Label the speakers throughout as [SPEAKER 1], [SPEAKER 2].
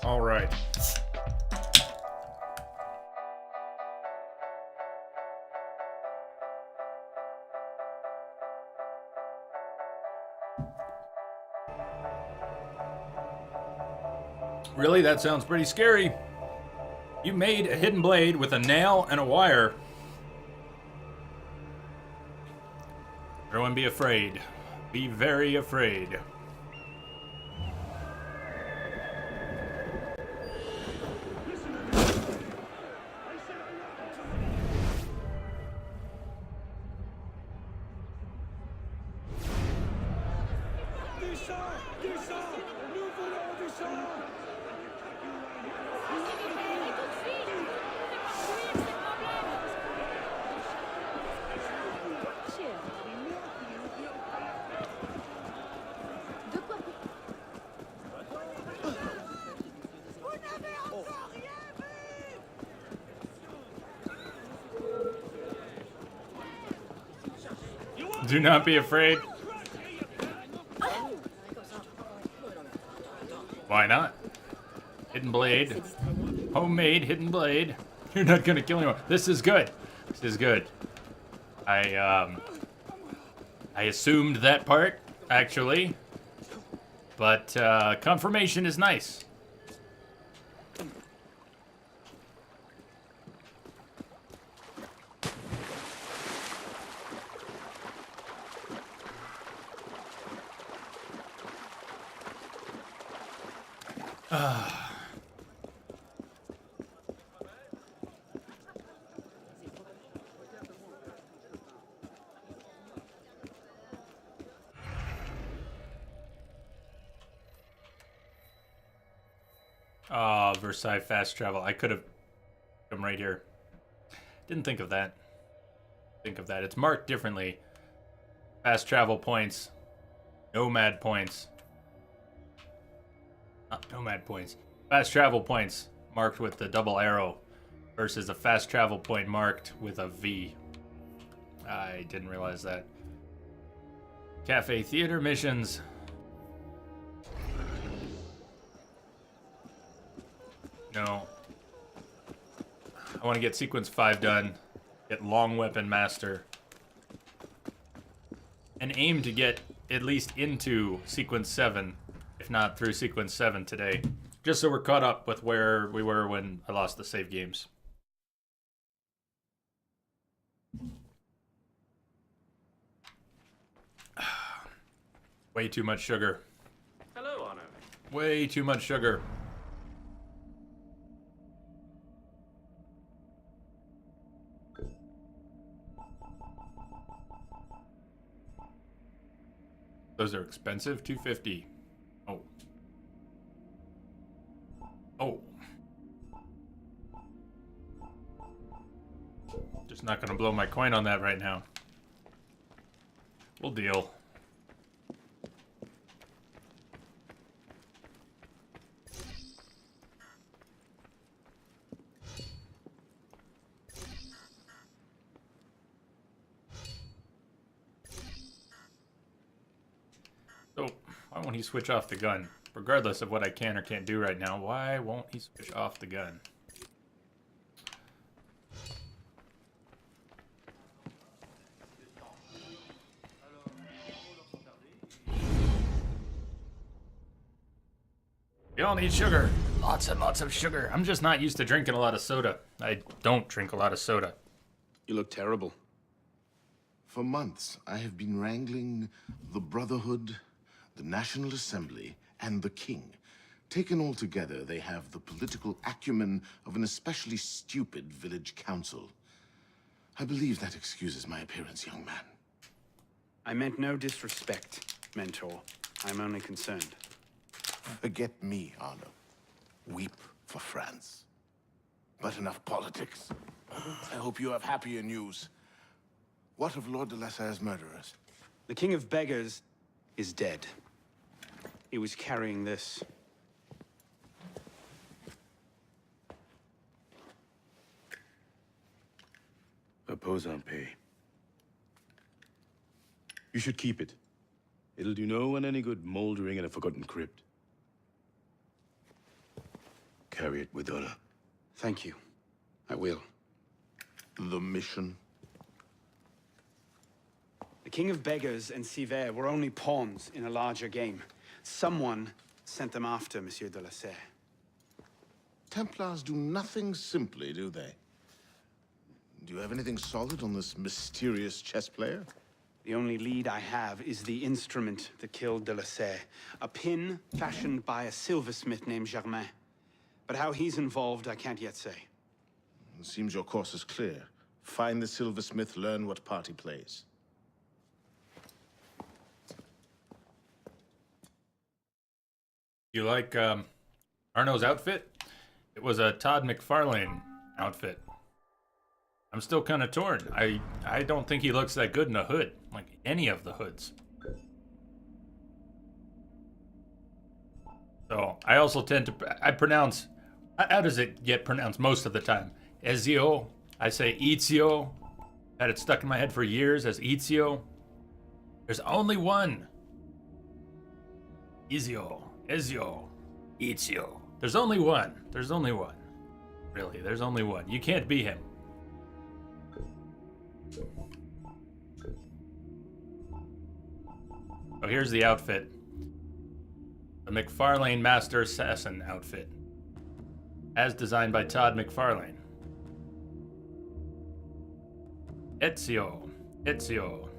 [SPEAKER 1] All right. Really? That sounds pretty scary. You made a hidden blade with a nail and a wire. Everyone be afraid. Be very afraid. Do not be afraid. Why not? Hidden blade. Homemade hidden blade. You're not gonna kill anyone. This is good. This is good. I assumed that part, actually. But confirmation is nice. Versailles fast travel. I could have come right here. Didn't think of that. It's marked differently. Fast travel points. Nomad points. Not nomad points. Fast travel points marked with the double arrow versus a fast travel point marked with a V. I didn't realize that. Cafe theater missions. No. I want to get sequence 5 done. Get long weapon master. And aim to get at least into sequence 7, if not through sequence 7 today. Just so we're caught up with where we were when I lost the save games. Way too much sugar.
[SPEAKER 2] Hello, Arno.
[SPEAKER 1] Way too much sugar. Those are expensive. $250. Oh. Oh. Just not gonna blow my coin on that right now. We'll deal. So, why won't he switch off the gun? Regardless of what I can or can't do right now, why won't he switch off the gun? We all need sugar. Lots and lots of sugar. I'm just not used to drinking a lot of soda. I don't drink a lot of soda.
[SPEAKER 2] You look terrible.
[SPEAKER 3] For months, I have been wrangling the Brotherhood, the National Assembly, and the King. Taken all together, they have the political acumen of an especially stupid village council. I believe that excuses my appearance, young man.
[SPEAKER 2] I meant no disrespect, Mentor. I'm only concerned.
[SPEAKER 3] Forget me, Arno. Weep for France. But enough politics. I hope you have happier news. What of Lord de la Salle's murderers?
[SPEAKER 2] The King of Beggars is dead. He was carrying this.
[SPEAKER 4] Repose en paix. You should keep it. It'll do no one any good moldering in a forgotten crypt. Carry it with honor.
[SPEAKER 2] Thank you. I will.
[SPEAKER 3] The mission?
[SPEAKER 2] The King of Beggars and Sivert were only pawns in a larger game. Someone sent them after Monsieur de la Serre.
[SPEAKER 3] Templars do nothing simply, do they? Do you have anything solid on this mysterious chess player?
[SPEAKER 2] The only lead I have is the instrument that killed de la Serre. A pin fashioned by a silversmith named Germain. But how he's involved, I can't yet say.
[SPEAKER 3] It seems your course is clear. Find the silversmith, learn what part he plays.
[SPEAKER 1] You like Arno's outfit? It was a Todd McFarlane outfit. I'm still kind of torn. I don't think he looks that good in a hood, like any of the hoods. So I also tend to pronounce. How does it get pronounced most of the time? Ezio. I say Ezio. Had it stuck in my head for years as Ezio. There's only one. Ezio. Ezio. Ezio. There's only one. There's only one. Really, there's only one. You can't be him. Oh, here's the outfit. The McFarlane Master Assassin outfit. As designed by Todd McFarlane. Ezio. Ezio.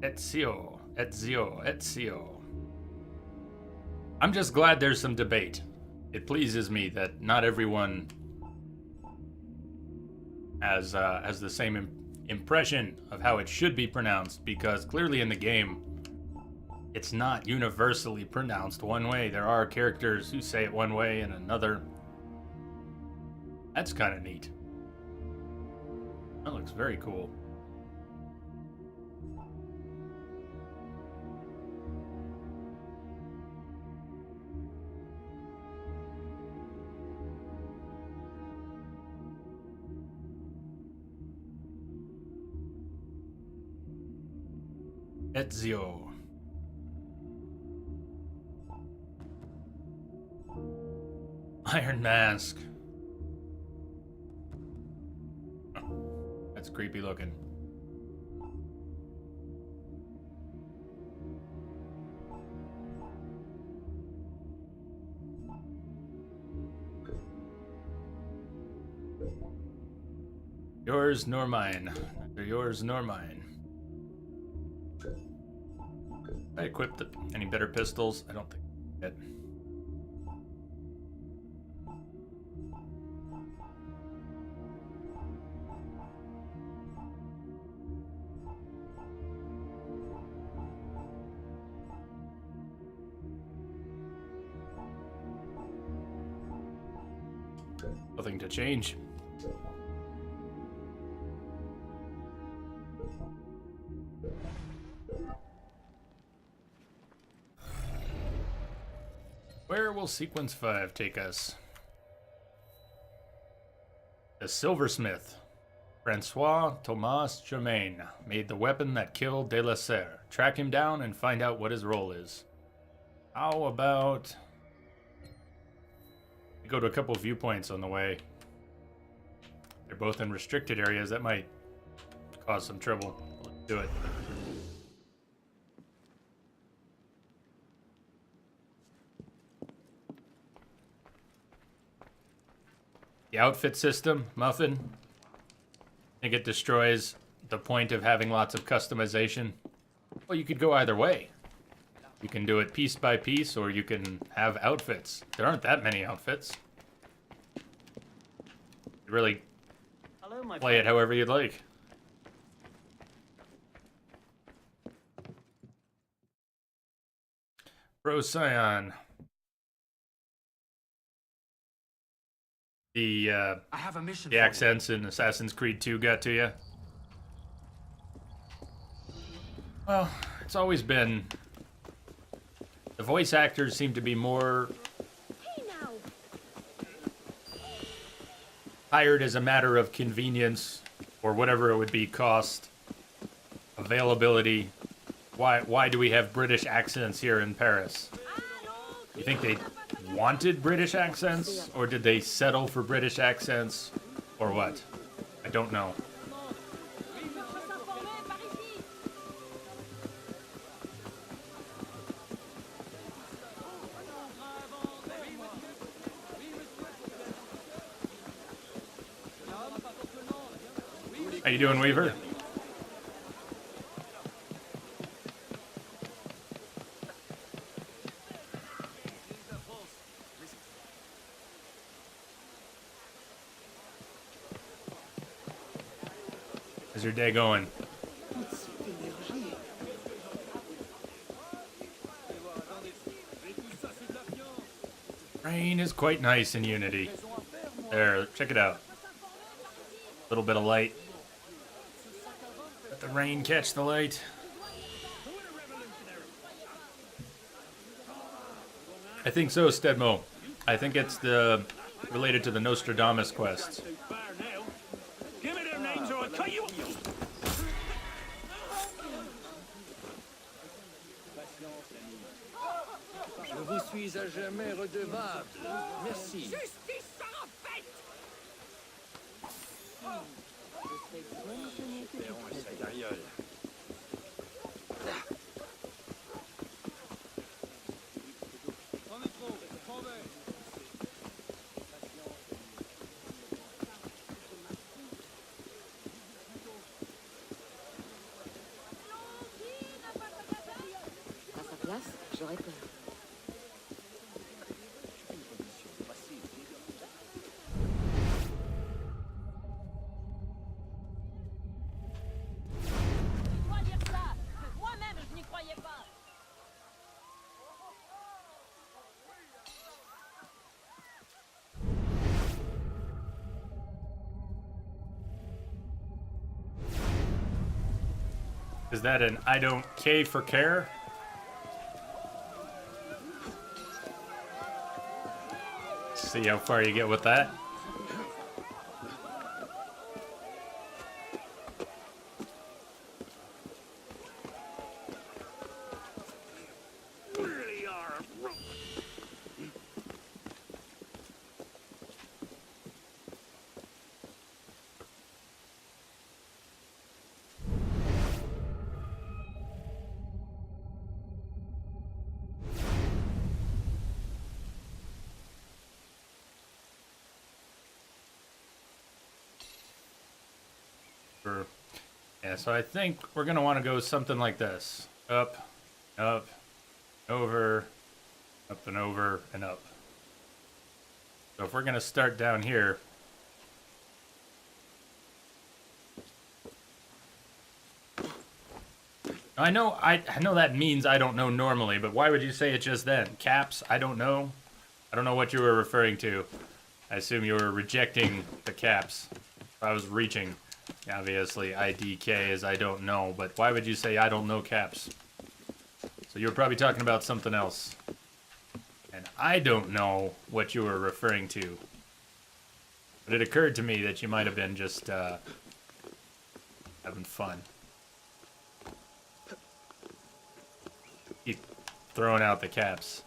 [SPEAKER 1] Ezio. Ezio. Ezio. I'm just glad there's some debate. It pleases me that not everyone has the same impression of how it should be pronounced, because clearly in the game, it's not universally pronounced one way. There are characters who say it one way and another. That's kind of neat. That looks very cool. Ezio. Iron Mask. That's creepy looking. Yours nor mine. Neither yours nor mine. I equipped any better pistols? I don't think yet. Nothing to change. Where will Sequence 5 take us? The Silversmith, Francois Thomas Germain, made the weapon that killed de la Serre. Track him down and find out what his role is. How about... we go to a couple of viewpoints on the way. They're both in restricted areas. That might cause some trouble. Let's do it. The outfit system, Muffin. I think it destroys the point of having lots of customization. Well, you could go either way. You can do it piece by piece, or you can have outfits. There aren't that many outfits. You really play it however you'd like. Procyon.
[SPEAKER 2] I have a mission.
[SPEAKER 1] The accents in Assassin's Creed 2 got to you? Well, it's always been... the voice actors seem to be more hired as a matter of convenience, or whatever it would be, cost, availability, Why do we have British accents here in Paris? You think they wanted British accents, or did they settle for British accents, or what? I don't know. How you doing, Weaver? How's your day going? Rain is quite nice in Unity. There, check it out. A little bit of light. Let the rain catch the light. I think so, Stedmo. I think it's related to the Nostradamus quests.
[SPEAKER 5] Give me their names or I'll cut you.
[SPEAKER 6] Je vous suis à jamais redevable. Merci.
[SPEAKER 5] Justice sera faite.
[SPEAKER 7] À sa place, j'aurais peur.
[SPEAKER 8] Toi dire ça. Moi-même, je n'y croyais pas.
[SPEAKER 1] Is that an I don't K for care? See how far you get with that.
[SPEAKER 5] Really are.
[SPEAKER 1] Sure. Yeah, so I think we're gonna want to go something like this: up, up, over, up and over, and up. So if we're gonna start down here, I know that means I don't know normally, but why would you say it just then? Caps? I don't know. I don't know what you were referring to. I assume you were rejecting the caps. I was reaching. Obviously, IDK is I don't know, but why would you say I don't know caps? So you were probably talking about something else. And I don't know what you were referring to. But it occurred to me that you might have been just having fun. Keep throwing out the caps.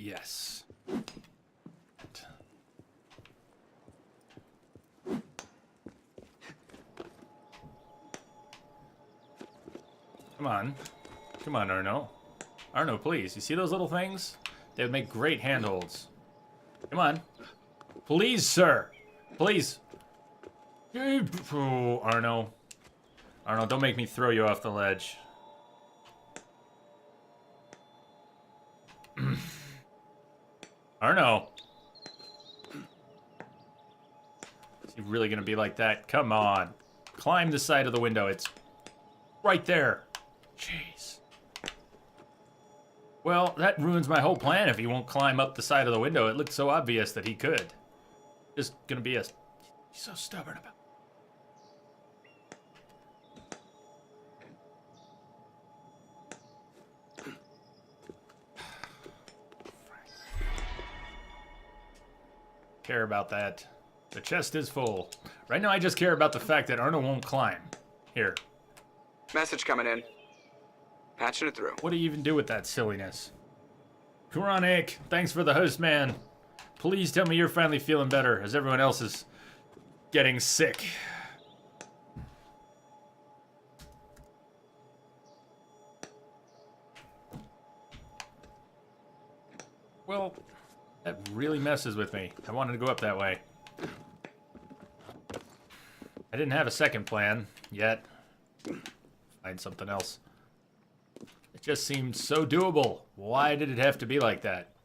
[SPEAKER 1] Yes. Come on. Come on, Arno. Arno, please. You see those little things? They would make great handholds. Come on. Please, sir. Please. Oh, Arno. Arno, don't make me throw you off the ledge. Arno. Is he really gonna be like that? Come on. Climb the side of the window. It's right there. Jeez. Well, that ruins my whole plan if he won't climb up the side of the window. It looked so obvious that he could. Just gonna be a... He's so stubborn about... Care about that. The chest is full. Right now I just care about the fact that Arno won't climb. Here.
[SPEAKER 9] Message coming in. Patching it through.
[SPEAKER 1] What do you even do with that silliness? Kuronic, thanks for the host, man. Please tell me you're finally feeling better, as everyone else is getting sick. Well, that really messes with me. I wanted to go up that way. I didn't have a second plan yet. Find something else. It just seemed so doable. Why did it have to be like that?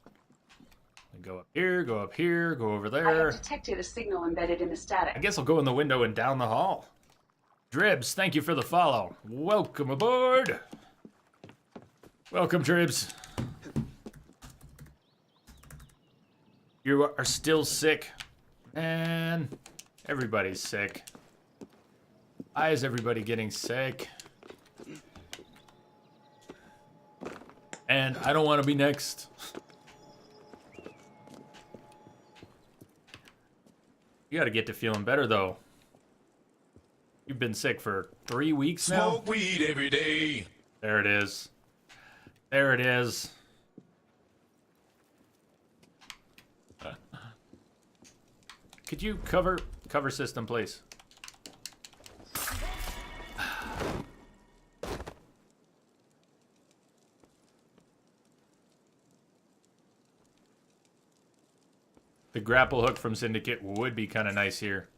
[SPEAKER 1] Go up here, go over
[SPEAKER 10] I
[SPEAKER 1] there.
[SPEAKER 10] have detected a signal embedded in the static.
[SPEAKER 1] I guess I'll go in the window and down the hall. Dribs, thank you for the follow. Welcome aboard. Welcome, Dribs. You are still sick. Man, everybody's sick. Why is everybody getting sick? And I don't want to be next. You gotta get to feeling better, though. You've been sick for 3 weeks now?
[SPEAKER 5] Smoke weed every day.
[SPEAKER 1] There it is. There it is. Could you cover system, please? The grapple hook from Syndicate would be kind of nice here.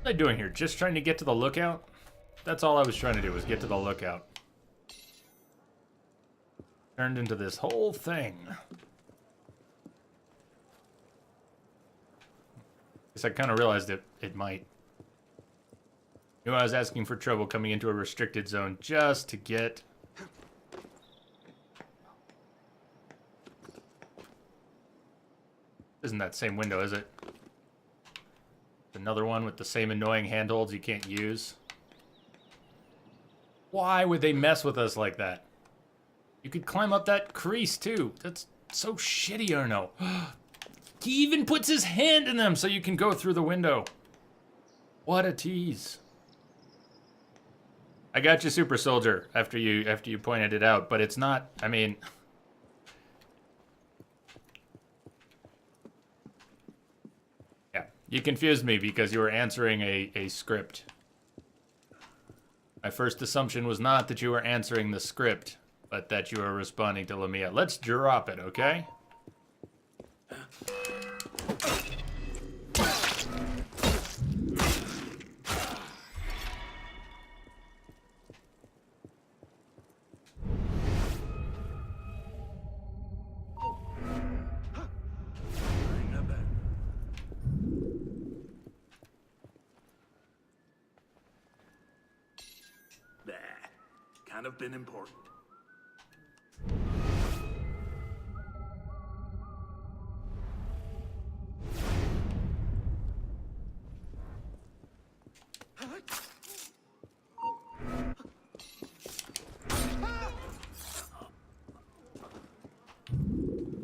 [SPEAKER 1] What am I doing here? Just trying to get to the lookout? That's all I was trying to do, was get to the lookout. Turned into this whole thing. Guess I kind of realized it might. Knew I was asking for trouble coming into a restricted zone just to get... Isn't that same window, is it? Another one with the same annoying handholds you can't use. Why would they mess with us like that? You could climb up that crease too. That's so shitty, Arno. He even puts his hand in them so you can go through the window. What a tease. I got you, Super Soldier, after you pointed it out, but it's not, I mean... You confused me because you were answering a script. My first assumption was not that you were answering the script, but that you were responding to Lamia. Let's drop it, okay?
[SPEAKER 5] Kind of been important.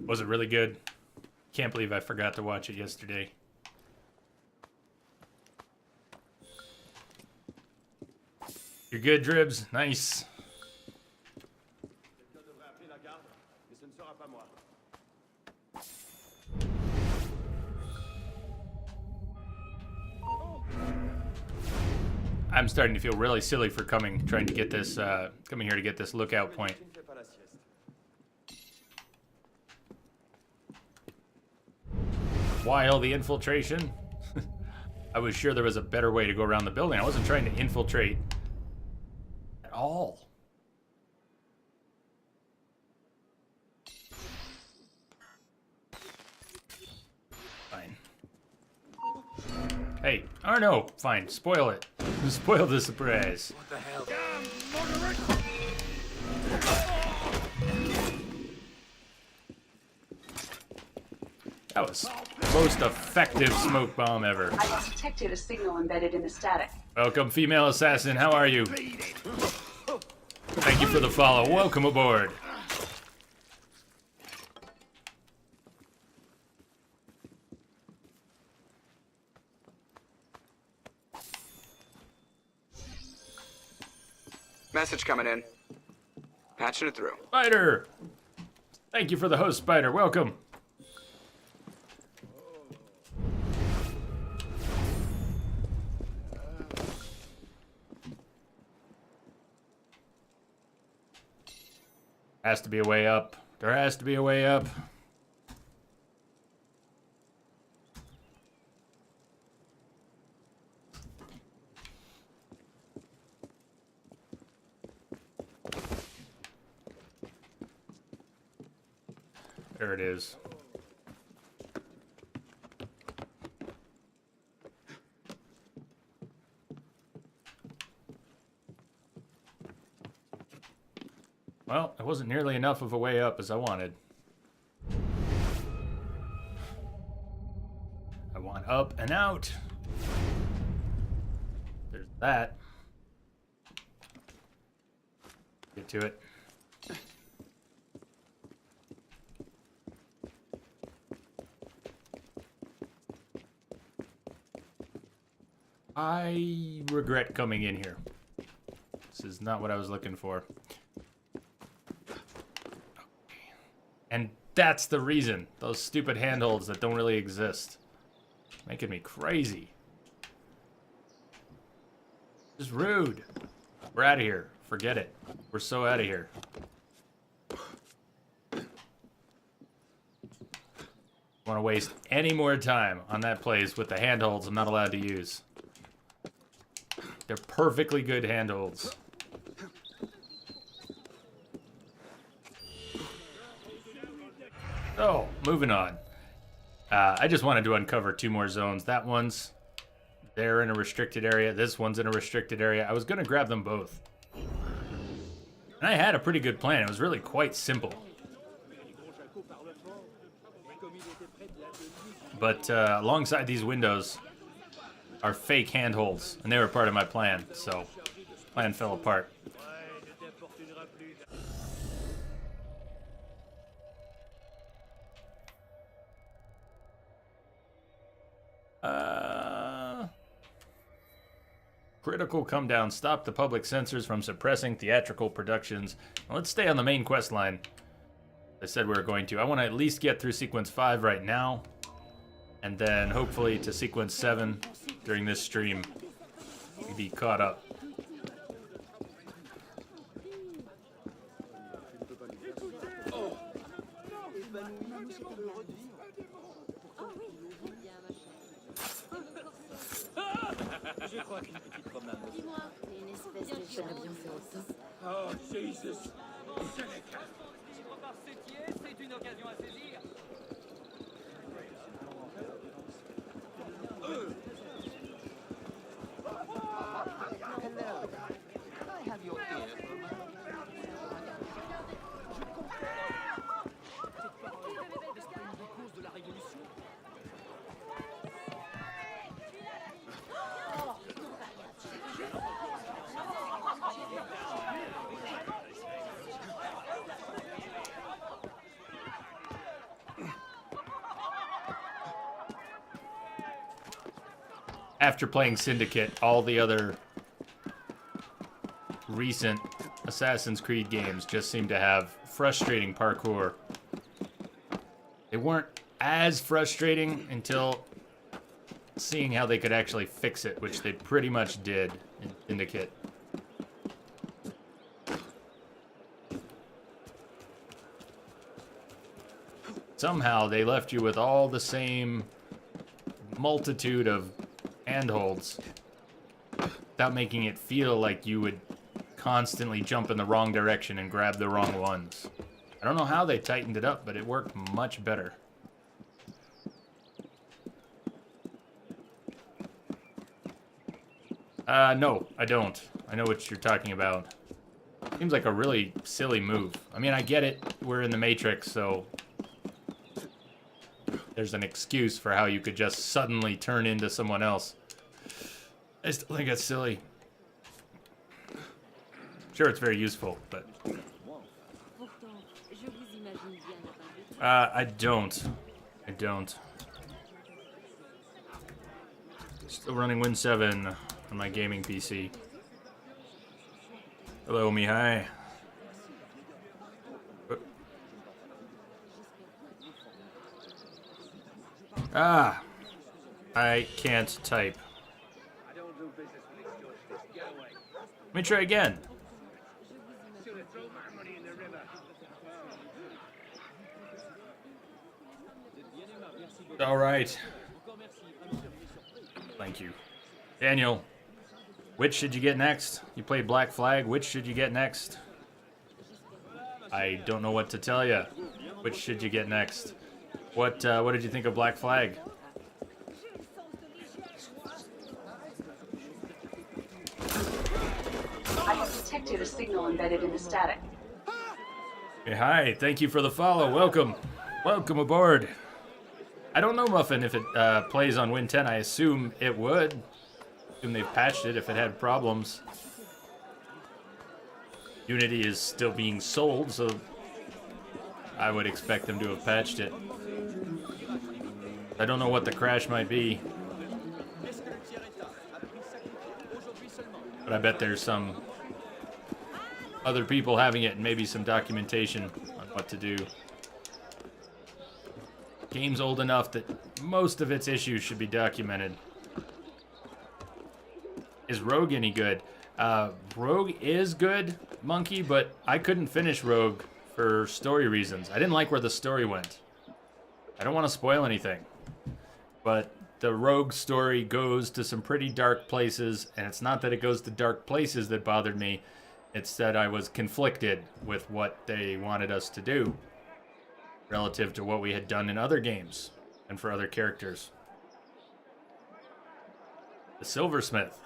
[SPEAKER 1] Was it really good? Can't believe I forgot to watch it yesterday. You're good, Dribs. Nice. I'm starting to feel really silly for coming here to get this lookout point. Why all the infiltration? I was sure there was a better way to go around the building. I wasn't trying to infiltrate at all. Fine. Hey, or no, fine, spoil it. Spoil the surprise.
[SPEAKER 5] What the hell?
[SPEAKER 1] That was the most effective smoke bomb ever.
[SPEAKER 10] I detected a signal embedded in the static.
[SPEAKER 1] Welcome, female assassin. How are you? Thank you for the follow. Welcome aboard.
[SPEAKER 9] Message coming in. Patching it through.
[SPEAKER 1] Spider! Thank you for the host, Spider. Welcome. Has to be a way up. There has to be a way up. There it is. Well, it wasn't nearly enough of a way up as I wanted. I want up and out. There's that. Get to it. I regret coming in here. This is not what I was looking for. And that's the reason. Those stupid handholds that don't really exist. Making me crazy. Just rude. We're out of here. Forget it. We're so out of here. Want to waste any more time on that place with the handholds I'm not allowed to use. They're perfectly good handholds. So, moving on. I just wanted to uncover 2 more zones. That one's there in a restricted area. This one's in a restricted area. I was going to grab them both. And I had a pretty good plan. It was really quite simple. But alongside these windows are fake handholds. And they were part of my plan. So, plan fell apart. Critical come down. Stop the public censors from suppressing theatrical productions. Now, let's stay on the main quest line. I said we were going to. I want to at least get through sequence 5 right now. And then hopefully to sequence 7 during this stream. We'll be caught up.
[SPEAKER 6] Je crois qu'une petite promenade.
[SPEAKER 7] Dis-moi, t'es une espèce de chat bien fait autant.
[SPEAKER 6] Oh, Jesus. Si je repars septième, c'est une occasion à saisir.
[SPEAKER 1] After playing Syndicate, all the other recent Assassin's Creed games just seem to have frustrating parkour. They weren't as frustrating until seeing how they could actually fix it, which they pretty much did in Syndicate. Somehow they left you with all the same multitude of handholds without making it feel like you would constantly jump in the wrong direction and grab the wrong ones. I don't know how they tightened it up, but it worked much better. No, I don't. I know what you're talking about. Seems like a really silly move. I mean, I get it. We're in the Matrix, so there's an excuse for how you could just suddenly turn into someone else. I still think it's silly. Sure, it's very useful, but... I don't. Still running Win 7 on my gaming PC. Hello, Mihai. Ah! I can't type. Let me try again. All right. Thank you. Daniel, which should you get next? You played Black Flag. Which should you get next? I don't know what to tell you. Which should you get next? What did you think of Black Flag?
[SPEAKER 10] I have detected a signal embedded in the static.
[SPEAKER 1] Hey, hi. Thank you for the follow. Welcome. Welcome aboard. I don't know, Muffin, if it plays on Win 10. I assume it would. Assume they've patched it if it had problems. Unity is still being sold, so I would expect them to have patched it. I don't know what the crash might be. But I bet there's some other people having it and maybe some documentation on what to do. Game's old enough that most of its issues should be documented. Is Rogue any good? Rogue is good, Monkey, but I couldn't finish Rogue for story reasons. I didn't like where the story went. I don't want to spoil anything, but the Rogue story goes to some pretty dark places, and it's not that it goes to dark places that bothered me. It's that I was conflicted with what they wanted us to do relative to what we had done in other games and for other characters. The Silversmith.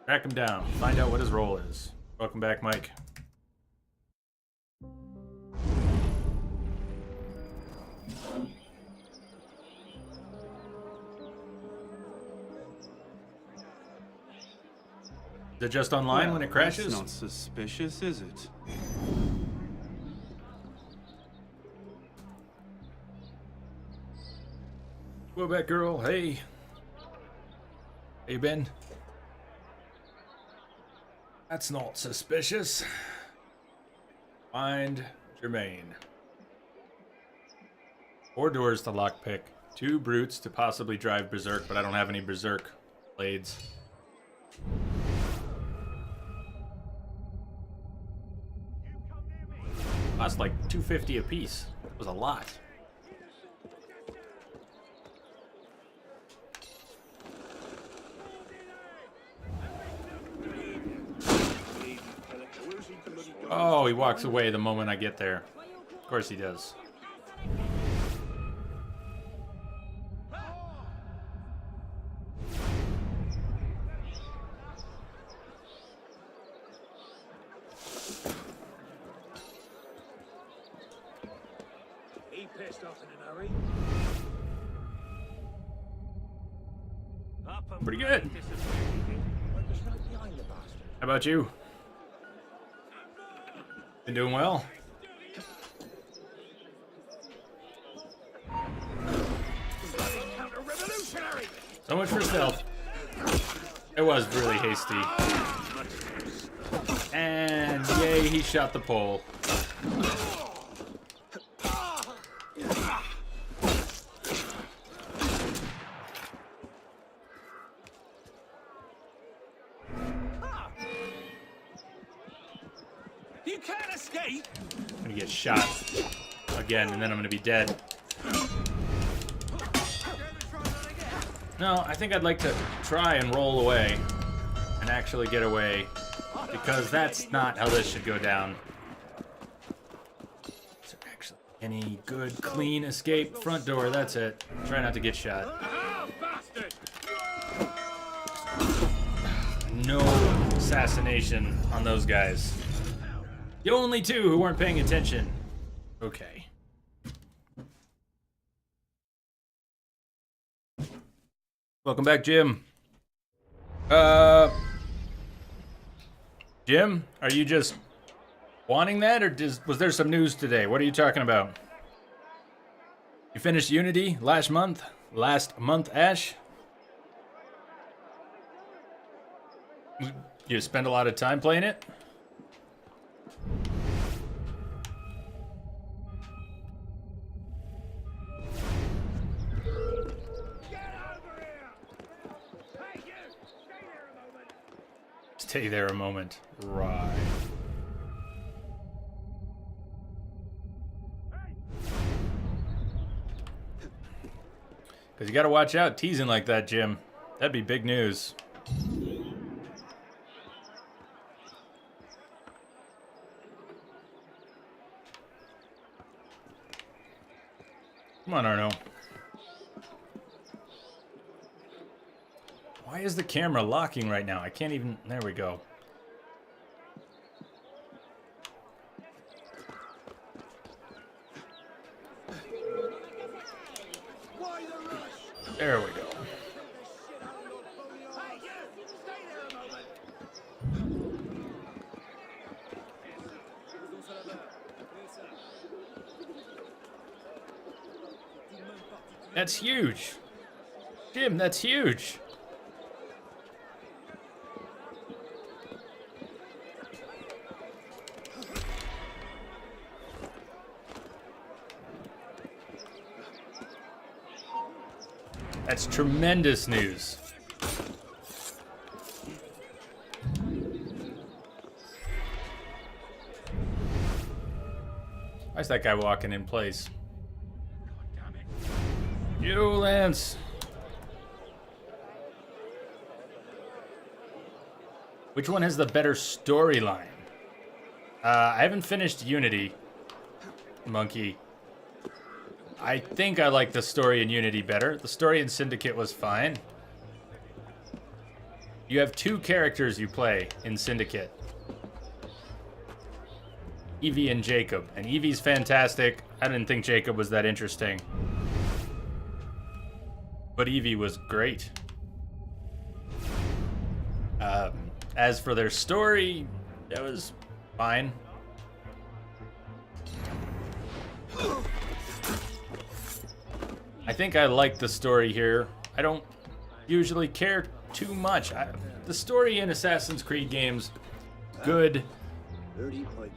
[SPEAKER 1] Track him down. Find out what his role is. Welcome back, Mike. Is it just online when it crashes?
[SPEAKER 2] That's not suspicious, is it?
[SPEAKER 1] Quebec girl, hey. How you been? That's not suspicious. Find Germaine. 4 doors to lockpick. 2 brutes to possibly drive berserk, but I don't have any berserk blades. Cost like $250 a piece. That was a lot. Oh, he walks away the moment I get there. Of course he does.
[SPEAKER 5] He pissed off in a hurry.
[SPEAKER 1] Pretty good. How about you? Been doing well? So much for stealth. It was really hasty. And yay, he shot the pole.
[SPEAKER 5] escape.
[SPEAKER 1] I'm gonna get shot again, and then I'm gonna be dead. No, I think I'd like to try and roll away and actually get away, because that's not how this should go down. Is there actually any good, clean escape? Front door, that's it. Try not to get shot.
[SPEAKER 5] Ah, bastard!
[SPEAKER 1] No assassination on those guys. The only two who weren't paying attention. Okay. Welcome back, Jim. Jim, are you just wanting that, or was there some news today? What are you talking about? You finished Unity last month? Last month, Ash? You spend a lot of time playing it? Stay there a moment. Right. Because you gotta watch out teasing like that, Jim. That'd be big news. Come on, Arno. Why is the camera locking right now? I can't even... There we go. There we go. That's huge. Jim, that's huge. That's tremendous news. Why's that guy walking in place? You, Lance. Which one has the better storyline? I haven't finished Unity, Monkey. I think I like the story in Unity better. The story in Syndicate was fine. You have two characters you play in Syndicate. Evie and Jacob. And Evie's fantastic. I didn't think Jacob was that interesting. But Evie was great. As for their story, that was fine. I think I like the story here. I don't usually care too much. The story in Assassin's Creed games, good.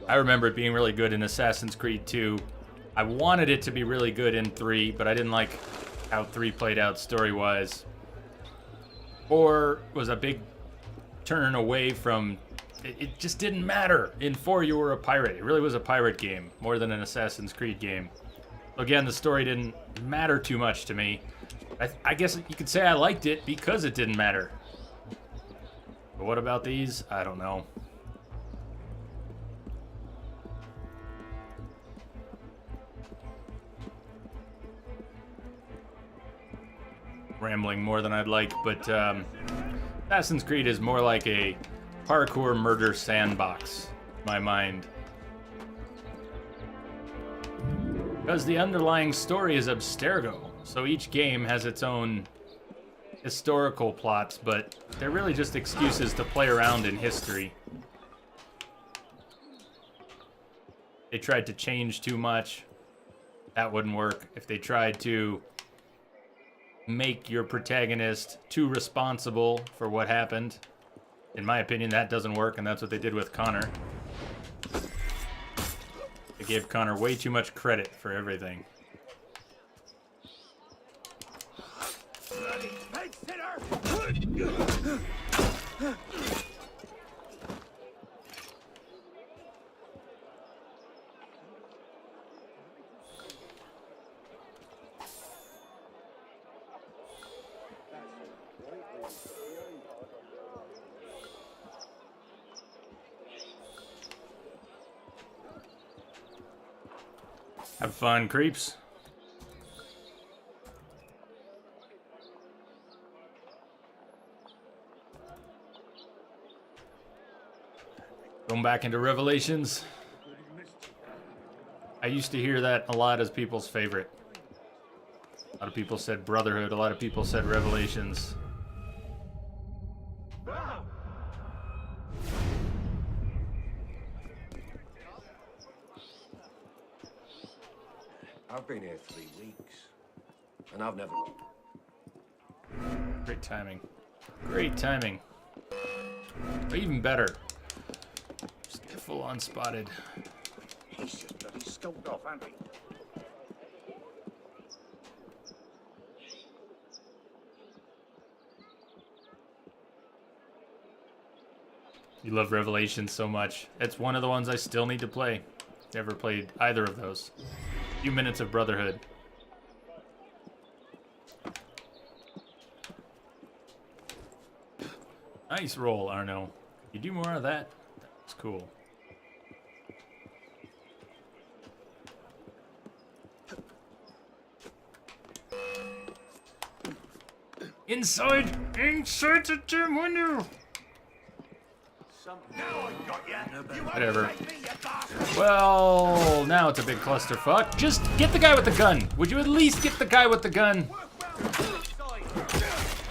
[SPEAKER 1] I remember it being really good in Assassin's Creed 2. I wanted it to be really good in 3, but I didn't like how 3 played out story-wise. 4 was a big turn away from... It just didn't matter. In 4, you were a pirate. It really was a pirate game, more than an Assassin's Creed game. Again, the story didn't matter too much to me. I guess you could say I liked it because it didn't matter. But what about these? I don't know. Rambling more than I'd like, but Assassin's Creed is more like a parkour murder sandbox, in my mind. Because the underlying story is Abstergo, so each game has its own historical plots, but they're really just excuses to play around in history. They tried to change too much. That wouldn't work. If they tried to make your protagonist too responsible for what happened, in my opinion, that doesn't work, and that's what they did with Connor. They gave Connor way too much credit for everything. Have fun, creeps. Going back into Revelations. I used to hear that a lot as people's favorite. A lot of people said Brotherhood, a lot of people said Revelations.
[SPEAKER 5] I've been here 3 weeks, and I've never...
[SPEAKER 1] Great timing. Great timing. Or even better. Just get full on spotted.
[SPEAKER 5] He's just bloody skulked off, hasn't he?
[SPEAKER 1] You love Revelations so much. It's one of the ones I still need to play. Never played either of those. A few minutes of Brotherhood. Nice roll, Arno. You do more of that? That's cool. Inside the gym window. Whatever. Well, now it's a big clusterfuck. Just get the guy with the gun. Would you at least get the guy with the gun?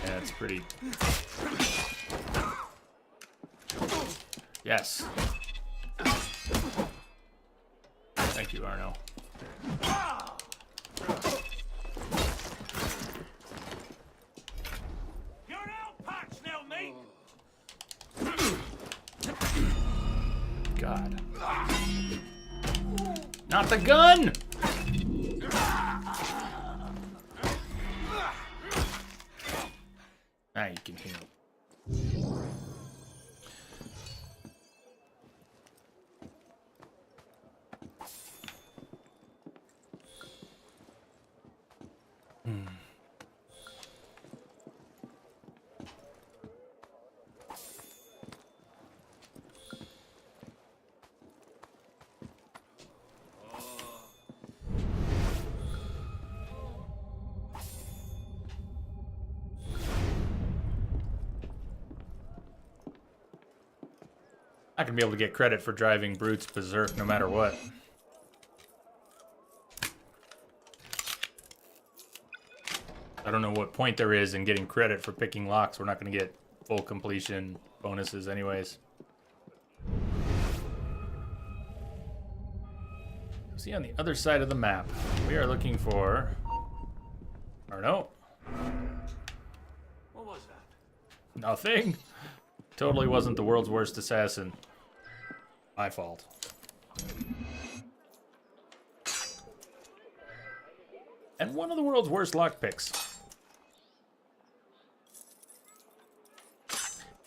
[SPEAKER 1] Yeah, it's pretty. Yes. Thank you, Arno.
[SPEAKER 5] You're out, Patch, now, mate!
[SPEAKER 1] God. Not the gun! Now you can heal. Not gonna be able to get credit for driving brutes berserk no matter what. I don't know what point there is in getting credit for picking locks. We're not gonna get full completion bonuses anyways. See, on the other side of the map, we are looking for Arno.
[SPEAKER 5] What was that?
[SPEAKER 1] Nothing. Totally wasn't the world's worst assassin. My fault. And one of the world's worst lockpicks.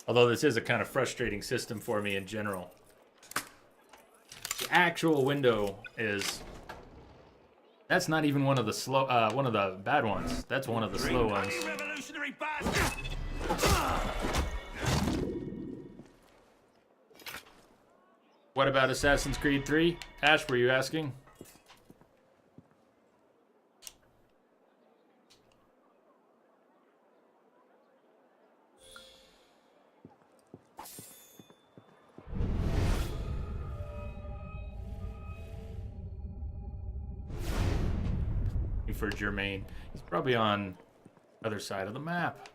[SPEAKER 1] Although this is a kind of frustrating system for me in general. The actual window is... That's not even one of the slow, one of the bad ones. That's one of the slow ones.
[SPEAKER 5] Revolutionary bastard!
[SPEAKER 1] What about Assassin's Creed 3? Ash, were you asking? For Jermaine. He's probably on the other side of the map.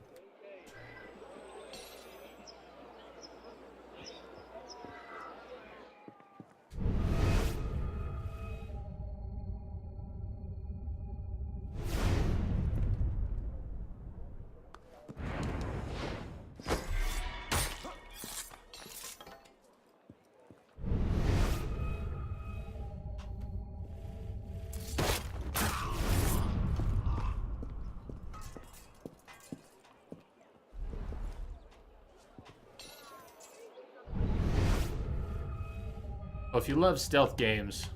[SPEAKER 1] Well, if you love stealth games,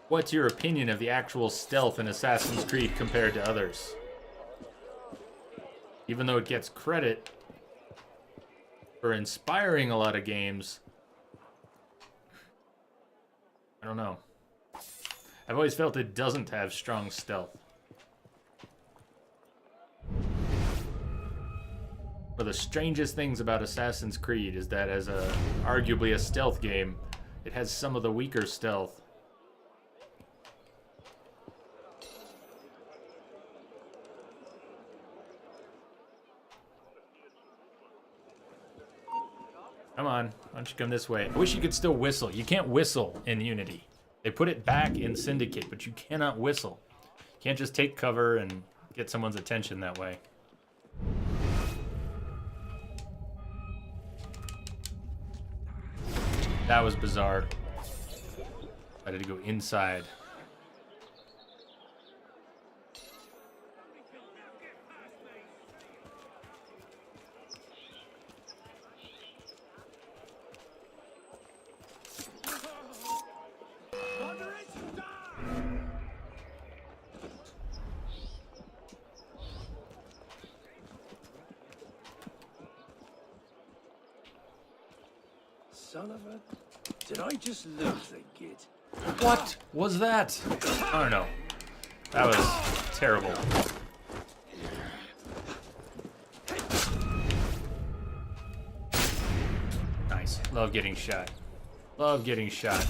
[SPEAKER 1] what's your opinion of the actual stealth in Assassin's Creed compared to others? Even though it gets credit for inspiring a lot of games, don't know. I've always felt it doesn't have strong stealth. One of the strangest things about Assassin's Creed is that as arguably a stealth game, it has some of the weaker stealth. Come on, why don't you come this way? I wish you could still whistle. You can't whistle in Unity. They put it back in Syndicate, but you cannot whistle. You can't just take cover and get someone's attention that way. That was bizarre. I had to go inside.
[SPEAKER 5] Son of a... Did I just lose the git?
[SPEAKER 1] What was that? I don't know. That was terrible. Nice. Love getting shot. Love getting shot.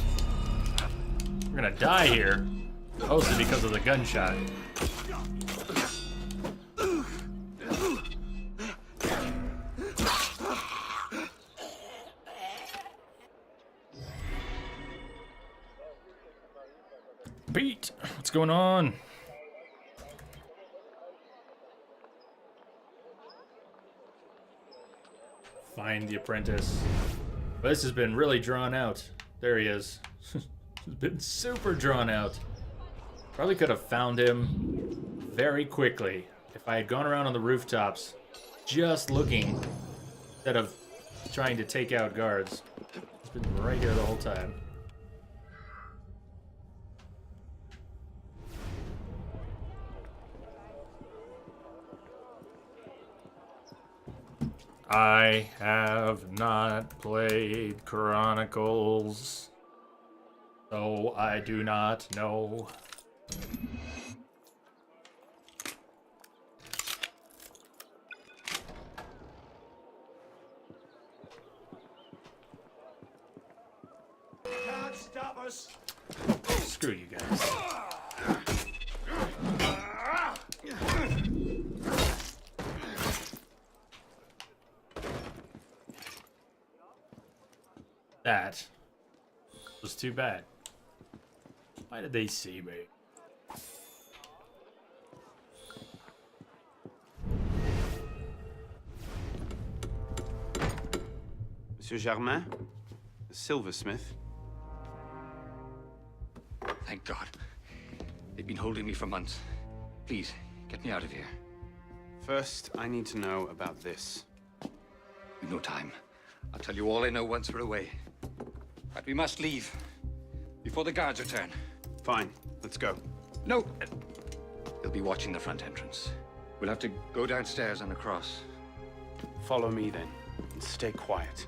[SPEAKER 1] We're gonna die here. Mostly because of the gunshot. Pete, what's going on? Find the apprentice. Well, this has been really drawn out. There he is. It's been super drawn out. Probably could have found him very quickly if I had gone around on the rooftops just looking instead of trying to take out guards. It's been right here the whole time. I have not played Chronicles, so I do not know.
[SPEAKER 5] Can't stop us!
[SPEAKER 1] Screw you guys. That was too bad. Why did they see me?
[SPEAKER 2] Monsieur Germain, the silversmith.
[SPEAKER 11] Thank God. They've been holding me for months. Please, get me out of here.
[SPEAKER 2] First, I need to know about this.
[SPEAKER 11] We've no time. I'll tell you all I know once we're away. But we must leave before the guards return.
[SPEAKER 2] Fine, let's go.
[SPEAKER 11] No! They'll be watching the front entrance. We'll have to go downstairs and across.
[SPEAKER 2] Follow me then, and stay quiet.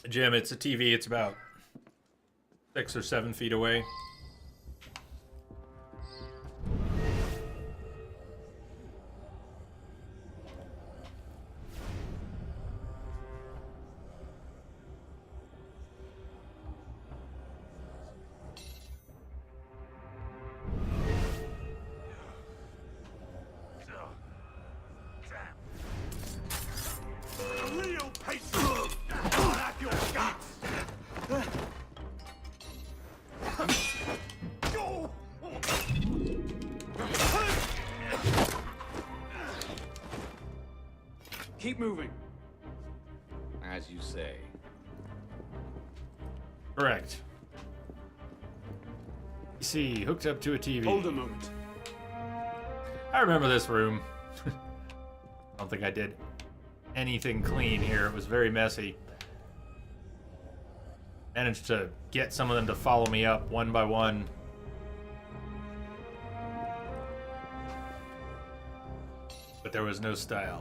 [SPEAKER 1] Jim, it's a TV. It's about 6 or 7 feet away.
[SPEAKER 5] Real patriot! I'll have your guts!
[SPEAKER 2] Keep moving.
[SPEAKER 11] As you say.
[SPEAKER 1] Correct. You see, hooked up to a TV.
[SPEAKER 2] Hold a moment.
[SPEAKER 1] I remember this room. I don't think I did anything clean here. It was very messy. Managed to get some of them to follow me up one by one. But there was no style.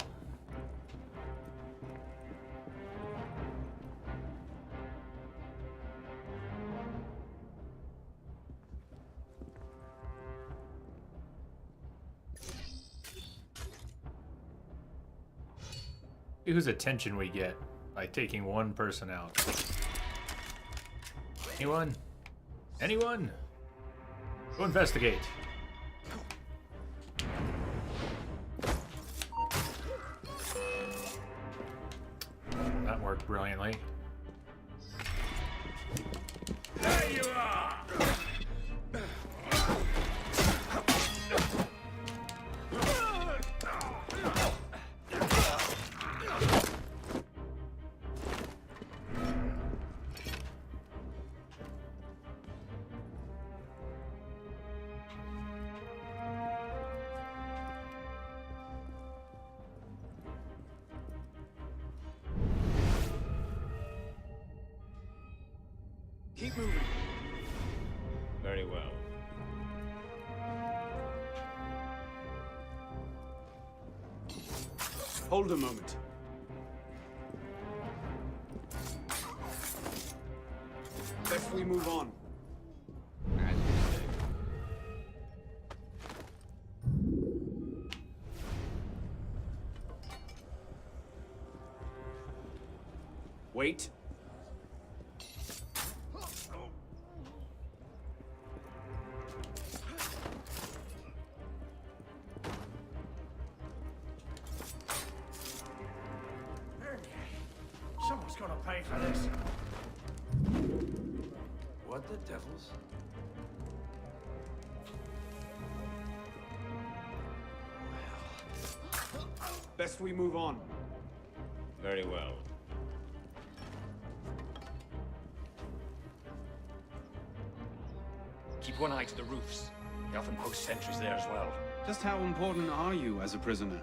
[SPEAKER 1] See whose attention we get by taking one person out. Anyone? Anyone? Go investigate. That worked brilliantly.
[SPEAKER 5] There you are!
[SPEAKER 2] Keep moving.
[SPEAKER 5] Very well.
[SPEAKER 2] Hold a moment. Best we move on. Wait.
[SPEAKER 5] Someone's gonna pay for this. What the devils?
[SPEAKER 2] Best we move on.
[SPEAKER 5] Very well.
[SPEAKER 11] Keep one eye to the roofs. They often post sentries there as well.
[SPEAKER 2] Just how important are you as a prisoner?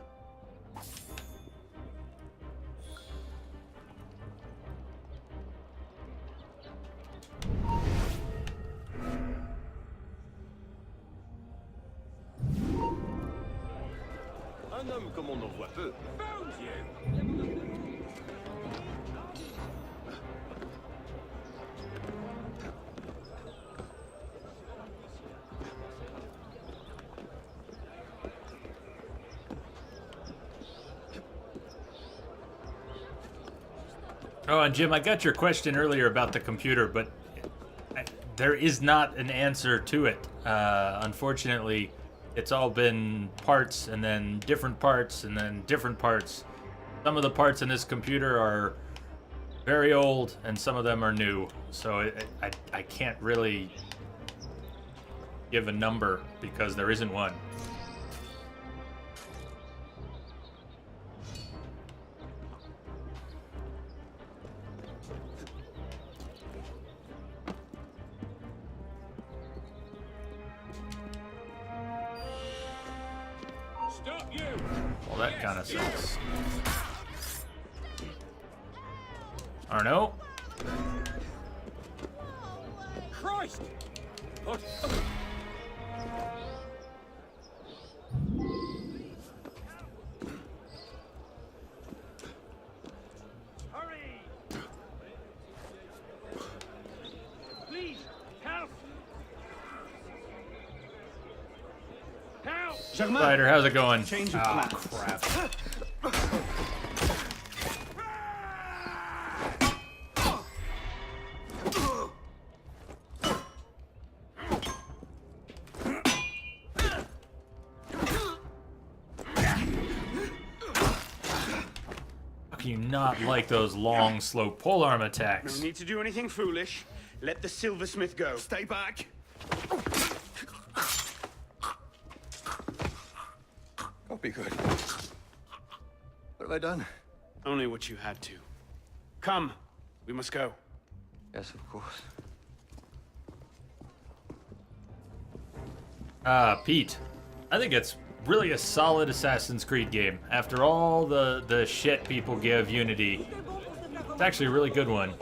[SPEAKER 5] Un homme comme on en voit peu. Found you!
[SPEAKER 1] Oh, and Jim, I got your question earlier about the computer, but there is not an answer to it. Unfortunately, it's all been parts and then different parts and then different parts. Some of the parts in this computer are very old and some of them are new. So I can't really give a number because there isn't one.
[SPEAKER 5] Stop you!
[SPEAKER 1] Well, that kind of sucks. Arno?
[SPEAKER 5] Christ! What? Hurry! Please, help! Help!
[SPEAKER 2] Germain!
[SPEAKER 1] Spider, how's it going?
[SPEAKER 2] Change of
[SPEAKER 1] Ah,
[SPEAKER 2] plans.
[SPEAKER 1] crap. How can you not like those long, slow polearm attacks?
[SPEAKER 2] No need to do anything foolish. Let the silversmith go.
[SPEAKER 5] Stay back!
[SPEAKER 11] Don't be good. What have I done?
[SPEAKER 2] Only what you had to. Come, we must go.
[SPEAKER 11] Yes, of course.
[SPEAKER 1] Pete, I think it's really a solid Assassin's Creed game. After all the shit people give Unity, it's actually a really good one.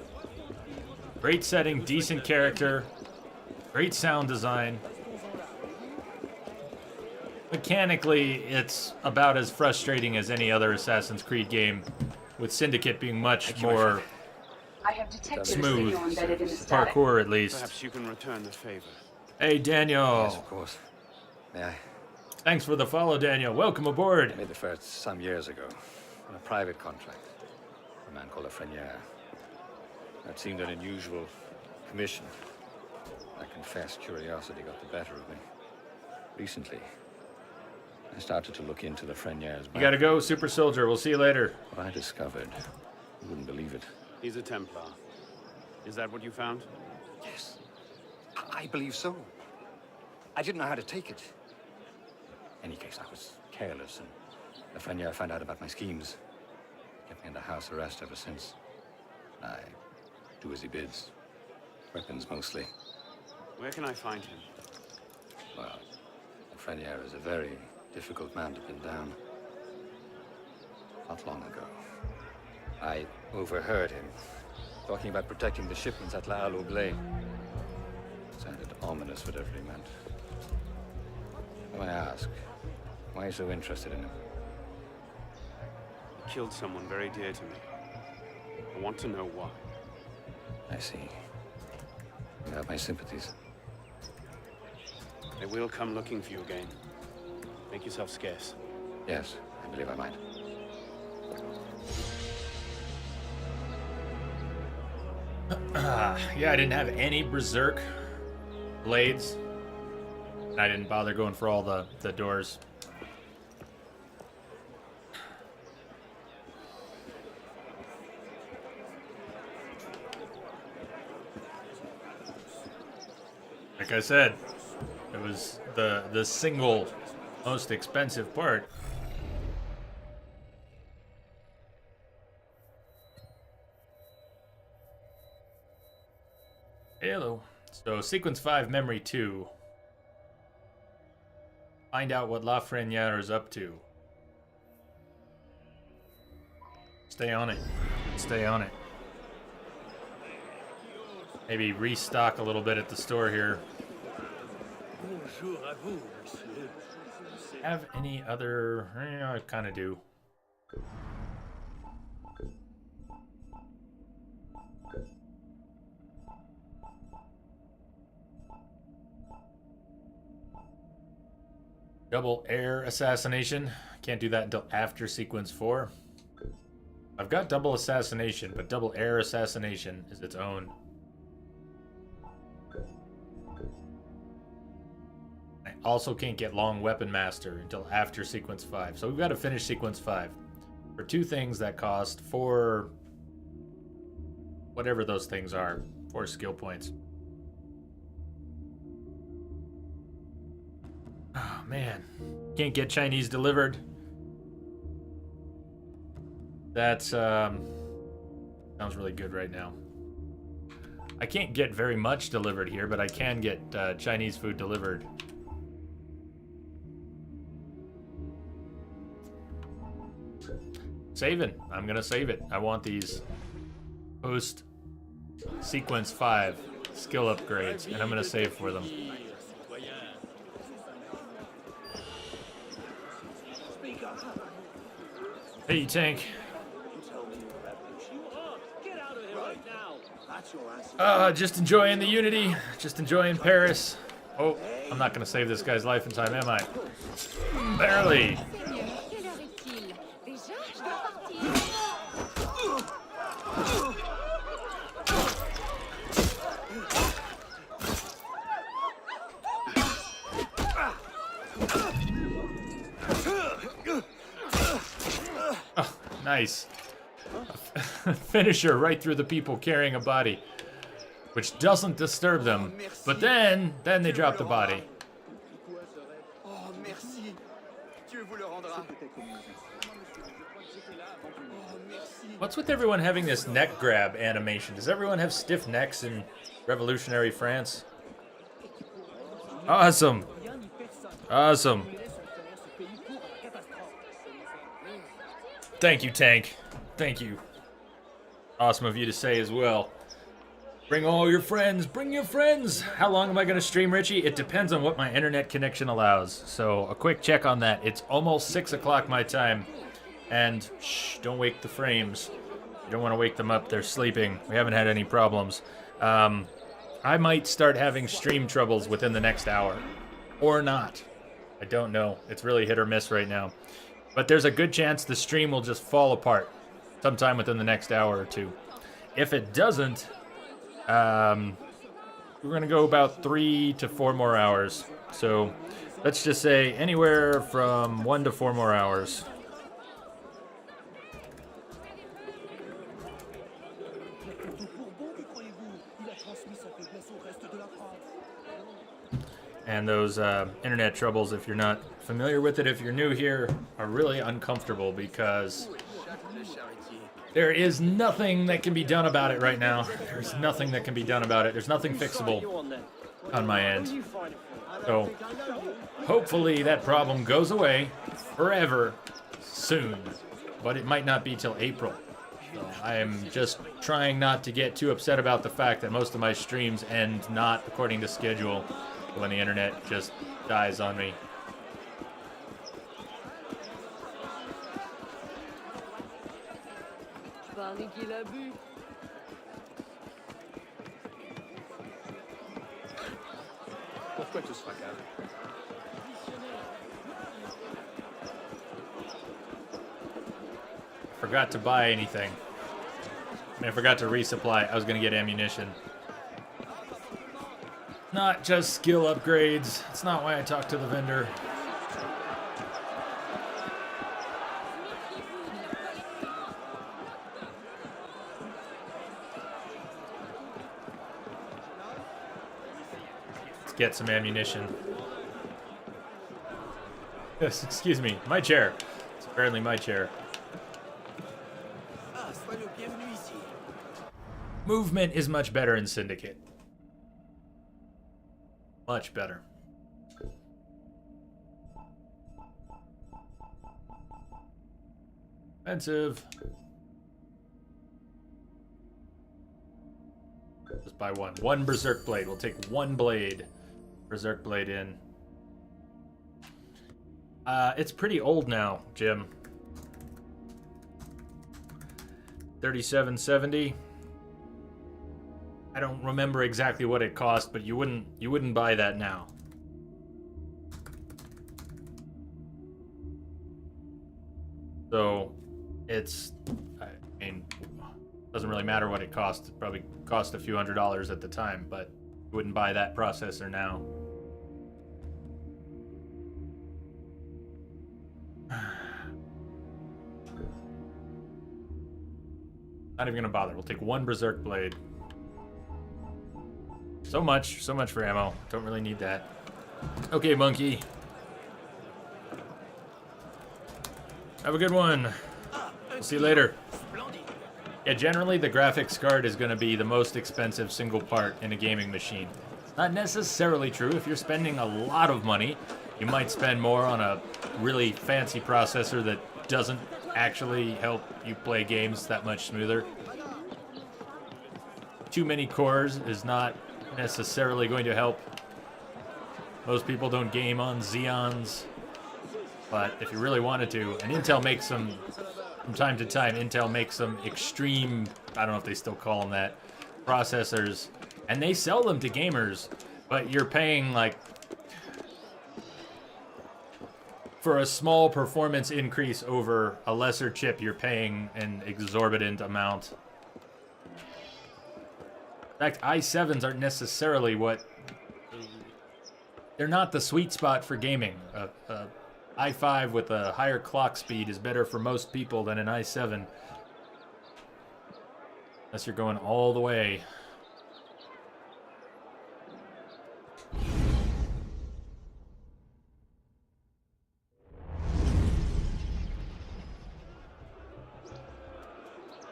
[SPEAKER 1] Great setting, decent character, great sound design. Mechanically, it's about as frustrating as any other Assassin's Creed game, with Syndicate being much more
[SPEAKER 10] I have detected
[SPEAKER 1] smooth,
[SPEAKER 10] a signal embedded in the static.
[SPEAKER 1] parkour at least.
[SPEAKER 2] Perhaps you can return the favor.
[SPEAKER 1] Hey Daniel,
[SPEAKER 11] Yes, of course. May I?
[SPEAKER 1] thanks for the follow, Daniel. Welcome aboard.
[SPEAKER 11] I made the first some years ago on a private contract. man called Lafreniere. That seemed an unusual commission. I confess curiosity got the better of me. Recently, I started to look into Lafreniere's
[SPEAKER 1] You gotta go, super soldier. We'll see you later.
[SPEAKER 11] What I discovered, you wouldn't believe it.
[SPEAKER 2] He's a Templar. Is that what you found?
[SPEAKER 11] Yes, I believe so. I didn't know how to take it. In any case, I was careless, and Lafreniere found out about my schemes. Kept me under house arrest ever since. I do as he bids. Weapons mostly.
[SPEAKER 2] Where can I find him?
[SPEAKER 11] Well, Lafreniere is a very difficult man to pin down. Not long ago, I overheard him talking about protecting the shipments at La Halle aux Blés. Sounded ominous, whatever he meant. When I ask, why are you so interested in him?
[SPEAKER 2] He killed someone very dear to me. I want to know why.
[SPEAKER 11] I see. You have my sympathies.
[SPEAKER 2] They will come looking for you again. Make yourself scarce.
[SPEAKER 11] Yes, I believe I might.
[SPEAKER 1] Yeah, I didn't have any berserk blades. And I didn't bother going for all the doors. Like I said, it was the single most expensive part. Hello. So, Sequence 5, Memory 2. Find out what Lafreniere is up to. Stay on it. Stay on it. Maybe restock a little bit at the store here. Have any other... I kind of do. Double air assassination. Can't do that until after sequence 4. I've got double assassination, but double air assassination is its own. I also can't get long weapon master until after sequence 5. So we've got to finish sequence 5 for 2 things that cost 4, whatever those things are, 4 skill points. Oh man, can't get Chinese delivered. That's sounds really good right now. I can't get very much delivered here, but I can get Chinese food delivered. Saving. I'm gonna save it. I want these post sequence 5 skill upgrades, and I'm gonna save for them. Hey, Tank. Just enjoying the Unity. Just enjoying Paris. Oh, I'm not gonna save this guy's life in time, am I? Barely. Oh, nice. Finisher right through the people carrying a body, which doesn't disturb them, but then they drop the body. What's with everyone having this neck grab animation? Does everyone have stiff necks in revolutionary France? Awesome. Awesome. Thank you, Tank. Thank you. Awesome of you to say as well. Bring all your friends. Bring your friends. How long am I going to stream, Richie? It depends on what my internet connection allows. So a quick check on that. It's almost 6 o'clock my time. And shh, don't wake the frames. You don't want to wake them up. They're sleeping. We haven't had any problems. I might start having stream troubles within the next hour. Or not. I don't know. It's really hit or miss right now. But there's a good chance the stream will just fall apart. sometime within the next hour or two. If it doesn't, we're going to go about 3 to 4 more hours. So let's just say anywhere from 1 to 4 more hours. And those internet troubles, if you're not familiar with it, if you're new here, are really uncomfortable because there is nothing that can be done about it right now. There's nothing that can be done about it. There's nothing fixable on my end. So hopefully that problem goes away forever soon, but it might not be till April. So I am just trying not to get too upset about the fact that most of my streams end not according to schedule when the internet just dies on me.
[SPEAKER 5] Pourquoi tout ce fracas?
[SPEAKER 1] Forgot to buy anything. I forgot to resupply. I was gonna get ammunition. Not just skill upgrades. That's not why I talked to the vendor. Let's get some ammunition. Yes, excuse me. My chair. It's apparently my chair. Movement is much better in Syndicate. Much better. Expensive. Just buy one. One Berserk Blade. We'll take one blade. Berserk Blade in. It's pretty old now, Jim. 3770. I don't remember exactly what it cost, but you wouldn't buy that now. So it's, I mean, doesn't really matter what it cost. It probably cost a few $100s at the time, but you wouldn't buy that processor now. Not even gonna bother. We'll take one Berserk Blade. So much for ammo. Don't really need that. Okay, monkey. Have a good one. See you later. Yeah, generally the graphics card is going to be the most expensive single part in a gaming machine. Not necessarily true. If you're spending a lot of money, you might spend more on a really fancy processor that doesn't actually help you play games that much smoother. Too many cores is not necessarily going to help. Most people don't game on Xeons, but if you really wanted to, and Intel makes some, from time to time, Intel makes some extreme, I don't know if they still call them that, processors, and they sell them to gamers, but you're paying like, for a small performance increase over a lesser chip, you're paying an exorbitant amount. In fact, i7s aren't necessarily they're not the sweet spot for gaming. i5 with a higher clock speed is better for most people than an i7. Unless you're going all the way.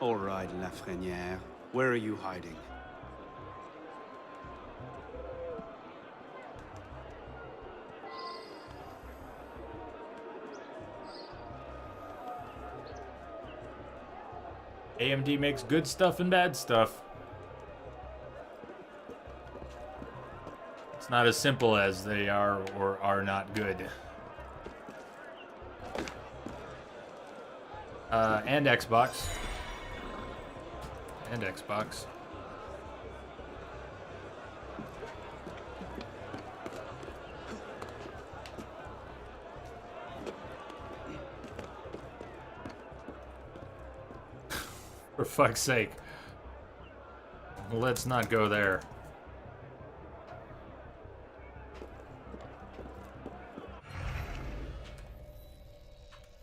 [SPEAKER 2] All right, Lafreniere. Where are you hiding?
[SPEAKER 1] AMD makes good stuff and bad stuff. It's not as simple as they are or are not good. And Xbox. And Xbox. For fuck's sake. Let's not go there.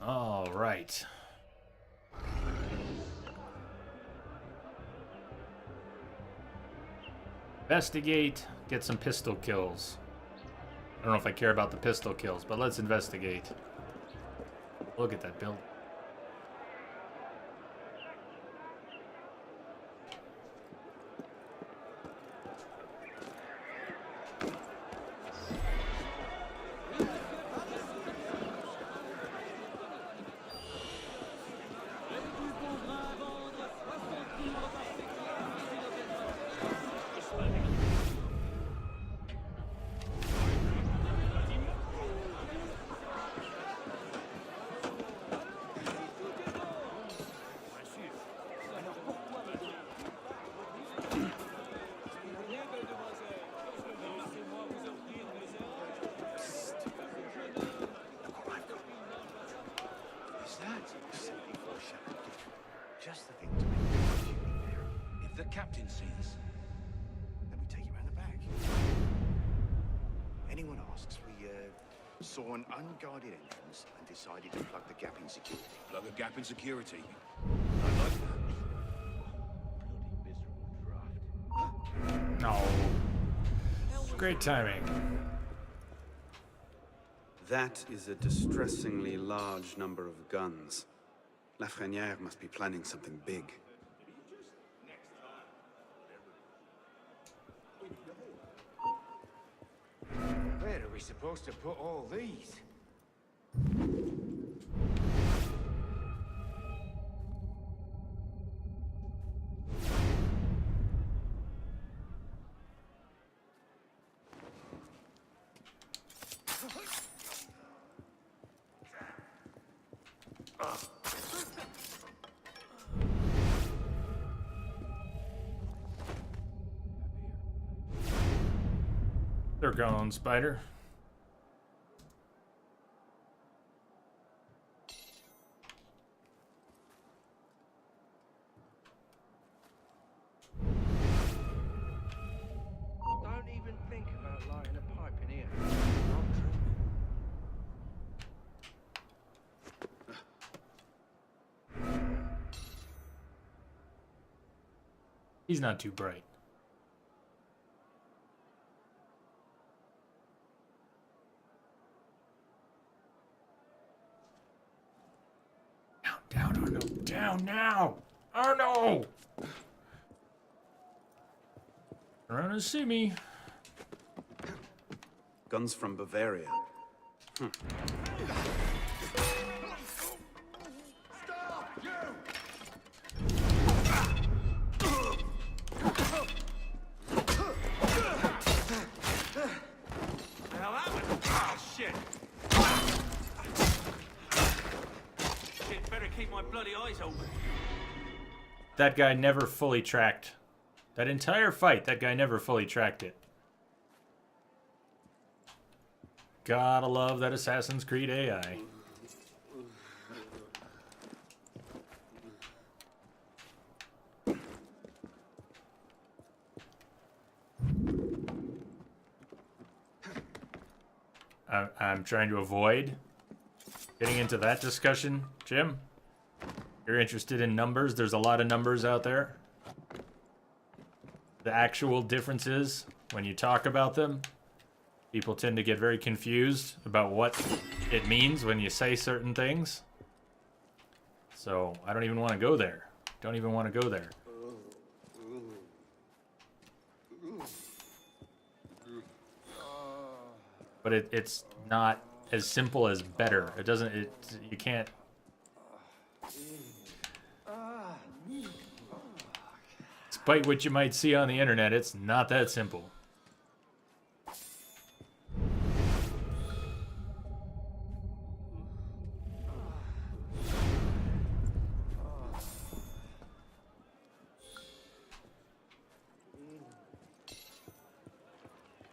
[SPEAKER 1] All right. Investigate, get some pistol kills. I don't know if I care about the pistol kills, but let's investigate. Look at that build.
[SPEAKER 5] Just the thing to make shooting there. If the captain sees, then we take him around the back. Anyone asks, we saw an unguarded entrance and decided to plug the gap in security. Plug a gap in security? I like that. Bloody miserable draft.
[SPEAKER 1] No. Great timing.
[SPEAKER 2] That is a distressingly large number of guns. Lafreniere must be planning something big.
[SPEAKER 5] Where are we supposed to put all these?
[SPEAKER 1] They're gone, Spider.
[SPEAKER 6] Don't even think about lighting a pipe in here.
[SPEAKER 1] He's not too bright. Down, oh no, down now! Oh no! Around to see me.
[SPEAKER 2] Guns from Bavaria.
[SPEAKER 1] That guy never fully tracked. That entire fight, that guy never fully tracked it. Gotta love that Assassin's Creed AI. I'm trying to avoid getting into that discussion, Jim. You're interested in numbers? There's a lot of numbers out there. The actual differences, when you talk about them, people tend to get very confused about what it means when you say certain things. So I don't even want to go there. Don't even want to go there. But it's not as simple as better. It doesn't, you can't. Despite what you might see on the internet, it's not that simple.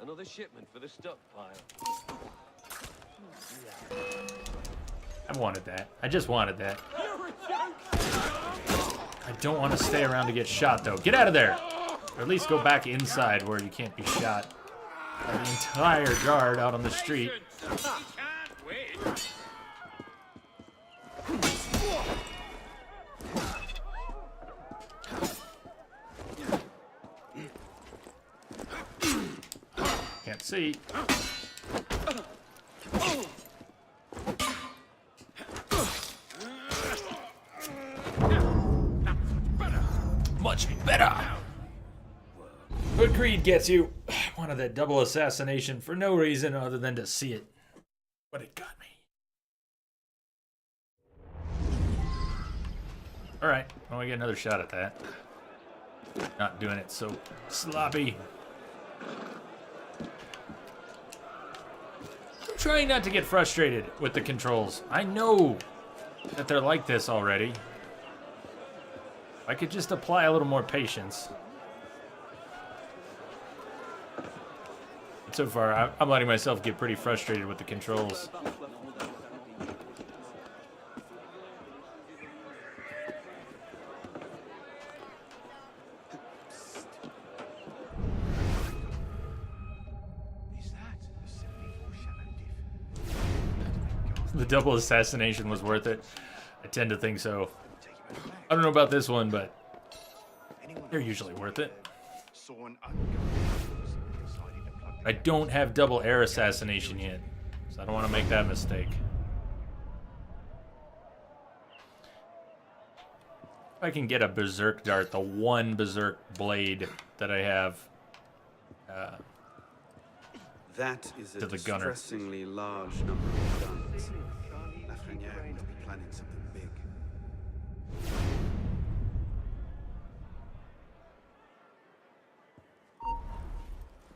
[SPEAKER 6] Another shipment for the stockpile.
[SPEAKER 1] I wanted that. I just wanted that. I don't want to stay around to get shot, though. Get out of there! Or at least go back inside where you can't be shot by the entire guard out on the street. Can't see. Much better. But greed gets you. I wanted that double assassination for no reason other than to see it. But it got me. Alright, well, we get another shot at that. Not doing it so sloppy. I'm trying not to get frustrated with the controls. I know that they're like this already. I could just apply a little more patience. But so far, I'm letting myself get pretty frustrated with the controls. The double assassination was worth it. I tend to think so. I don't know about this one, but they're usually worth it. I don't have double air assassination yet, so I don't want to make that mistake. If I can get a berserk dart, the one berserk blade that I have,
[SPEAKER 2] That is a
[SPEAKER 1] to the gunner.
[SPEAKER 2] distressingly large number of guns. Lafreniere must be planning something big.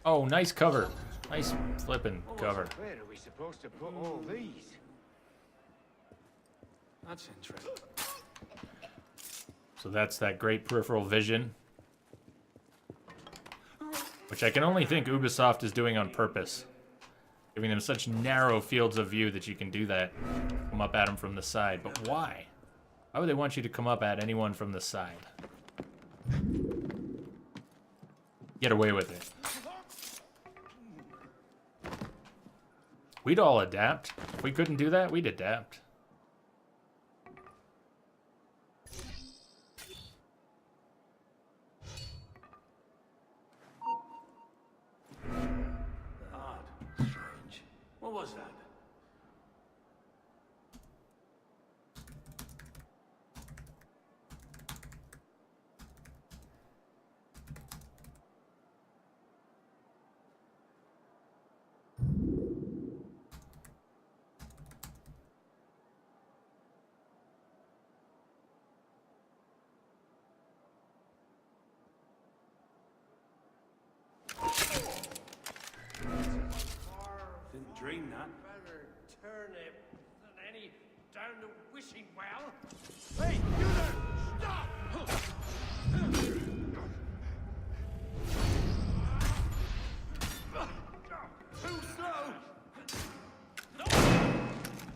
[SPEAKER 1] Oh, nice cover. Nice flipping cover.
[SPEAKER 5] Where are we supposed to put all these?
[SPEAKER 2] That's interesting.
[SPEAKER 1] So that's that great peripheral vision, which I can only think Ubisoft is doing on purpose, giving them such narrow fields of view that you can do that. Come up at them from the side. But why? Why would they want you to come up at anyone from the side? Get away with it. We'd all adapt. If we couldn't do that, we'd adapt.
[SPEAKER 5] Strange. What was that? Didn't dream that.
[SPEAKER 6] Better turnip than any down the wishing well.
[SPEAKER 5] Hey, you there! Stop! Too slow!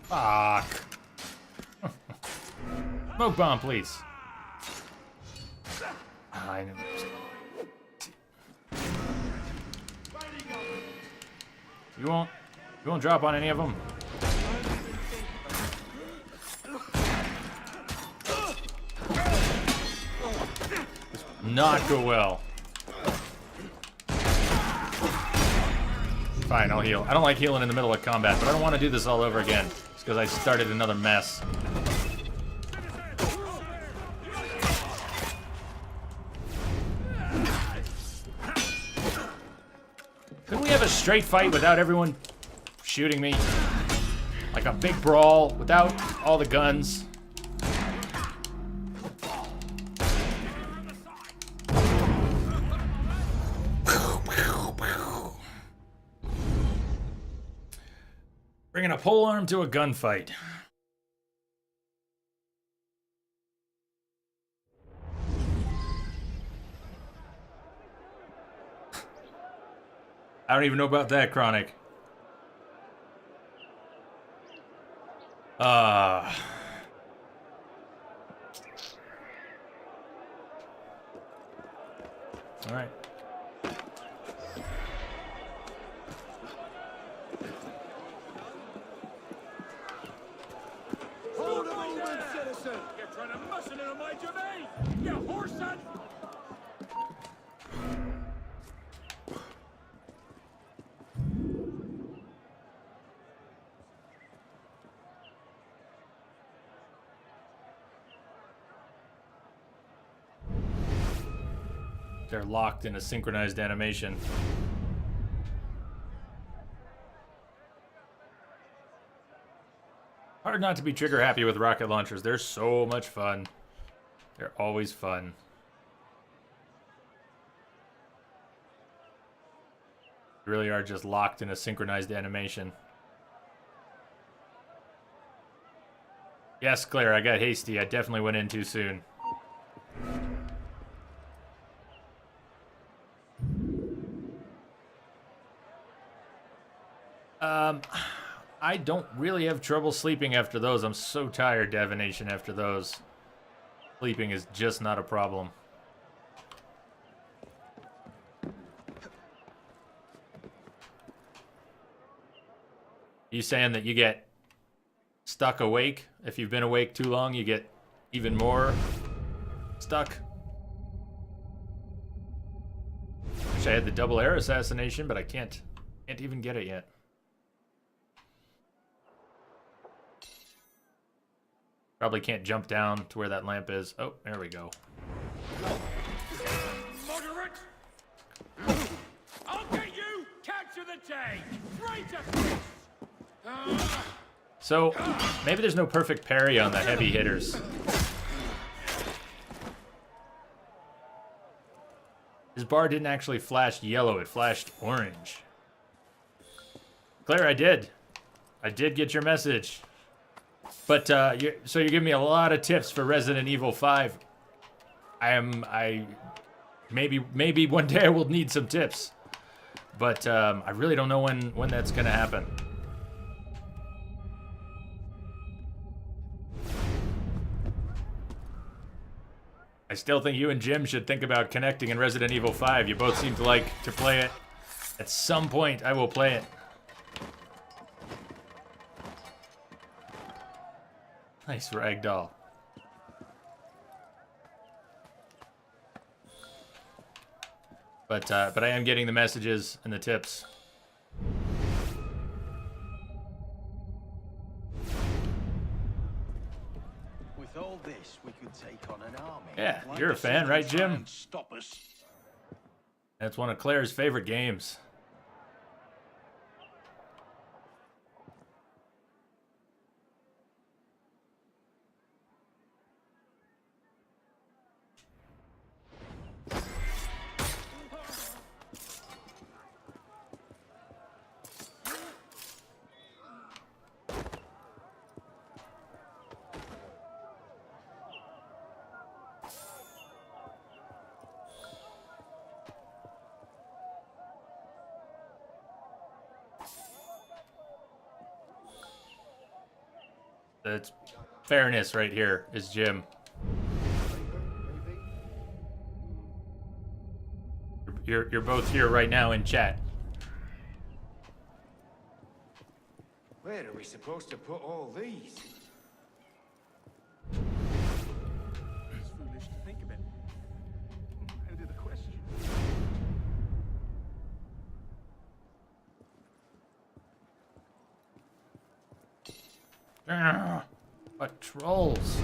[SPEAKER 1] Fuck. Smoke bomb, please. I know. You won't drop on any of them. This will not go well. Fine, I'll heal. I don't like healing in the middle of combat, but I don't want to do this all over again. It's because I started another mess. Couldn't we have a straight fight without everyone shooting me? Like a big brawl without all the guns? Bringing a polearm to a gunfight. I don't even know about that, Chronic. All right.
[SPEAKER 5] Hold a moment, citizen! You're trying to muscle in on my domain! You horse son!
[SPEAKER 1] They're locked in a synchronized animation. Hard not to be trigger happy with rocket launchers. They're so much fun. They're always fun. You really are just locked in a synchronized animation. Yes, Claire, I got hasty. I definitely went in too soon. I don't really have trouble sleeping after those. I'm so tired, Divination, after those. Sleeping is just not a problem. You saying that you get stuck awake? If you've been awake too long, you get even more stuck? Wish I had the double air assassination, but I can't even get it yet. Probably can't jump down to where that lamp is. Oh, there we go.
[SPEAKER 5] Moderate! I'll get you! Capture the tank! Traitor!
[SPEAKER 1] So, maybe there's no perfect parry on the heavy hitters. His bar didn't actually flash yellow, it flashed orange. Claire, I did get your message. But, so you're giving me a lot of tips for Resident Evil 5. Maybe one day I will need some tips. But, I really don't know when that's gonna happen. I still think you and Jim should think about connecting in Resident Evil 5. You both seem to like to play it. At some point, I will play it. Nice ragdoll. But I am getting the messages and the tips.
[SPEAKER 5] With all this, we could take on an army.
[SPEAKER 1] Yeah,
[SPEAKER 5] Like
[SPEAKER 1] you're a
[SPEAKER 5] the
[SPEAKER 1] fan, right,
[SPEAKER 5] citizens try
[SPEAKER 1] Jim?
[SPEAKER 5] and Stop us.
[SPEAKER 1] That's one of Claire's favorite games. That's fairness right here is Jim. You're both here right now in chat.
[SPEAKER 5] Where are we supposed to put all these? It's foolish to think of it. Out of the question.
[SPEAKER 1] Ugh, what trolls?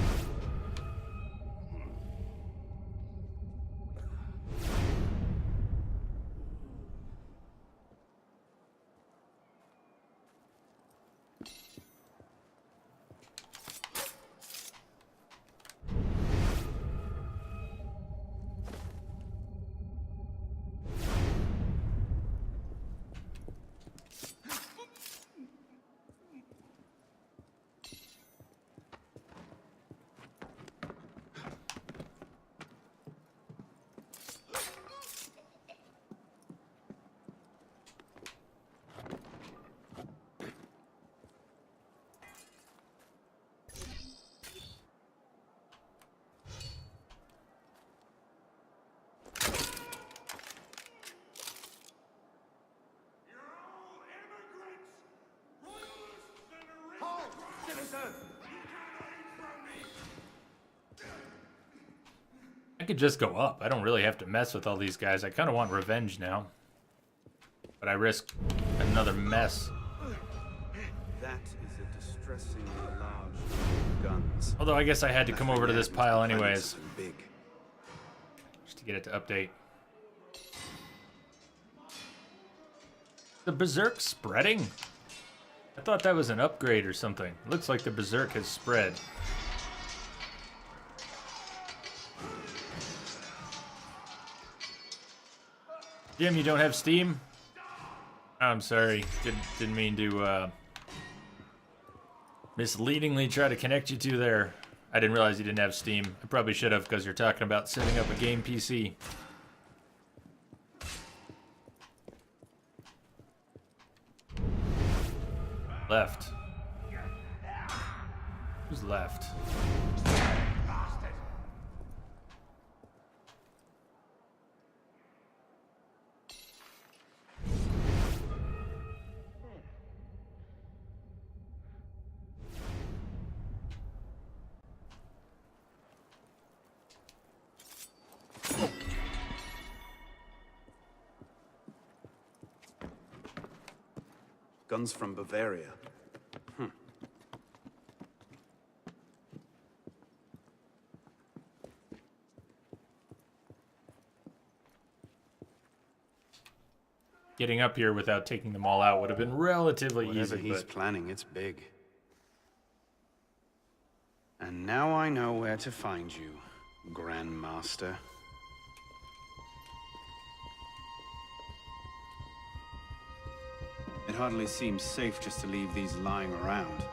[SPEAKER 1] could just go up. I don't really have to mess with all these guys. I kind of want revenge now. But I risk another mess.
[SPEAKER 2] That is a distressingly large guns.
[SPEAKER 1] Although I guess I had to come over to this pile anyways.
[SPEAKER 2] Big.
[SPEAKER 1] Just to get it to update. The Berserk spreading? I thought that was an upgrade or something. Looks like the Berserk has spread. Jim, you don't have Steam? I'm sorry. Didn't mean to misleadingly try to connect you two there. I didn't realize you didn't have Steam. I probably should have, because you're talking about setting up a game PC. Left. Who's left?
[SPEAKER 2] Guns from Bavaria.
[SPEAKER 1] Getting up here without taking them all out would have been relatively
[SPEAKER 2] Whatever
[SPEAKER 1] easy.
[SPEAKER 2] he's planning, it's big. And now I know where to find you, Grandmaster. It hardly seems safe just to leave these lying around.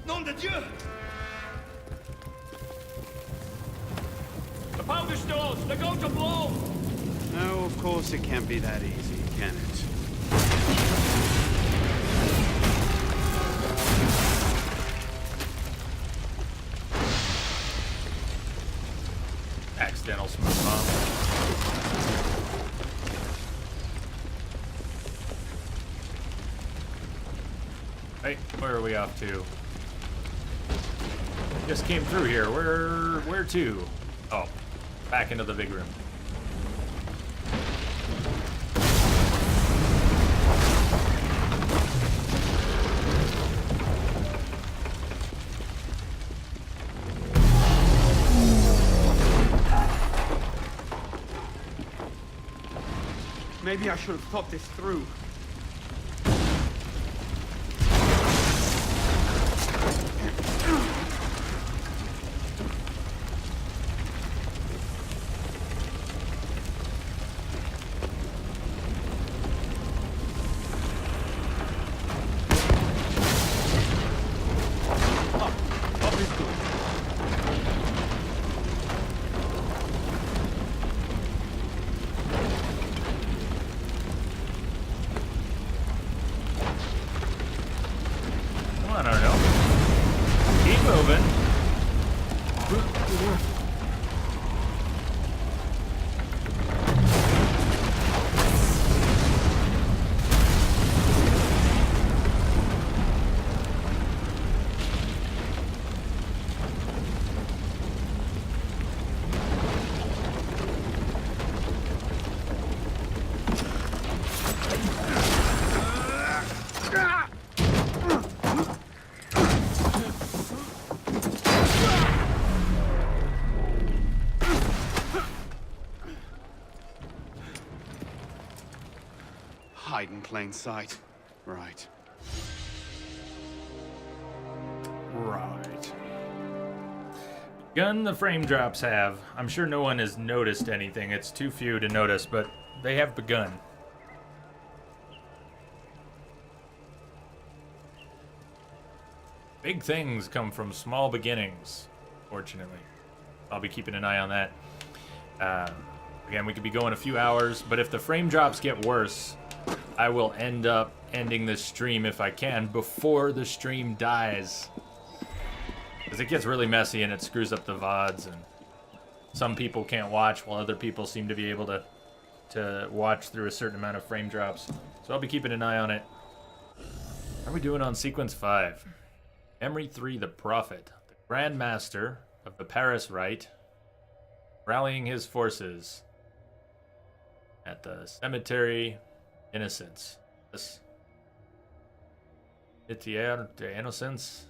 [SPEAKER 6] Nom de Dieu! The powder stores! They're going to blow!
[SPEAKER 2] No, of course it can't be that easy, can it?
[SPEAKER 1] Accidental smoke bomb. Hey, where are we off to? Just came through here. Where to? Oh, back into the big room.
[SPEAKER 2] Maybe I should have thought this through. Hide in plain sight. Right.
[SPEAKER 1] Right. Gun the frame drops have. I'm sure no one has noticed anything. It's too few to notice, but they have begun. Big things come from small beginnings, fortunately. I'll be keeping an eye on that. Again, we could be going a few hours, but if the frame drops get worse, I will end up ending this stream, if I can, before the stream dies. Because it gets really messy and it screws up the VODs, and some people can't watch, while other people seem to be able to watch through a certain amount of frame drops. So I'll be keeping an eye on it. How are we doing on sequence 5? Emery 3, the Prophet, the Grand Master of the Paris Rite, rallying his forces at the Cemetery Innocence. This Cimetière de Innocence.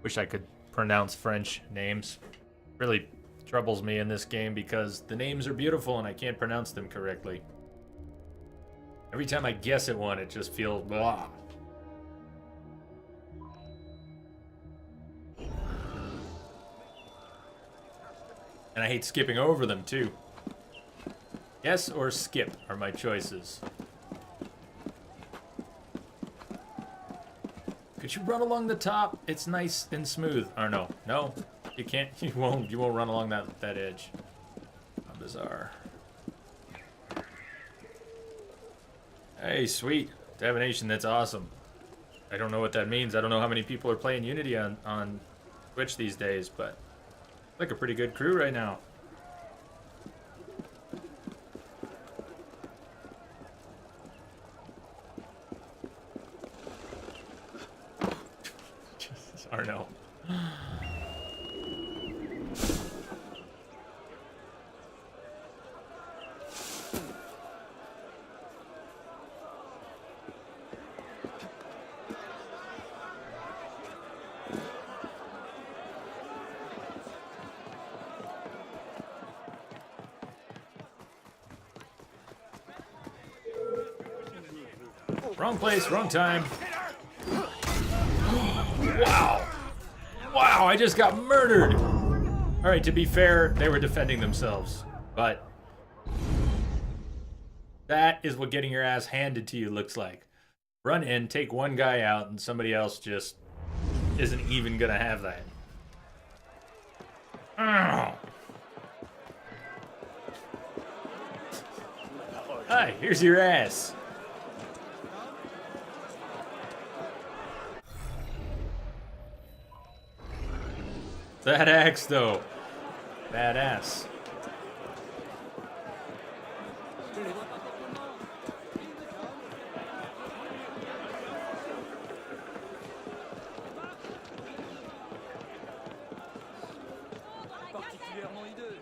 [SPEAKER 1] Wish I could pronounce French names. Really troubles me in this game because the names are beautiful and I can't pronounce them correctly. Every time I guess at one, it just feels blah. And I hate skipping over them too. Guess or skip are my choices. Could you run along the top? It's nice and smooth. Or no, you can't. You won't run along that edge. How bizarre. Hey, sweet divination. That's awesome. I don't know what that means. I don't know how many people are playing Unity on Twitch these days, but like a pretty good crew right now. Jesus, Arno. Wrong place, wrong time. Wow. Wow, I just got murdered. All right, to be fair, they were defending themselves. But that is what getting your ass handed to you looks like. Run in, take one guy out, and somebody else just isn't even gonna have that. Ow. Hi, here's your ass. That axe, though. Badass.
[SPEAKER 6] Particulièrement hideux.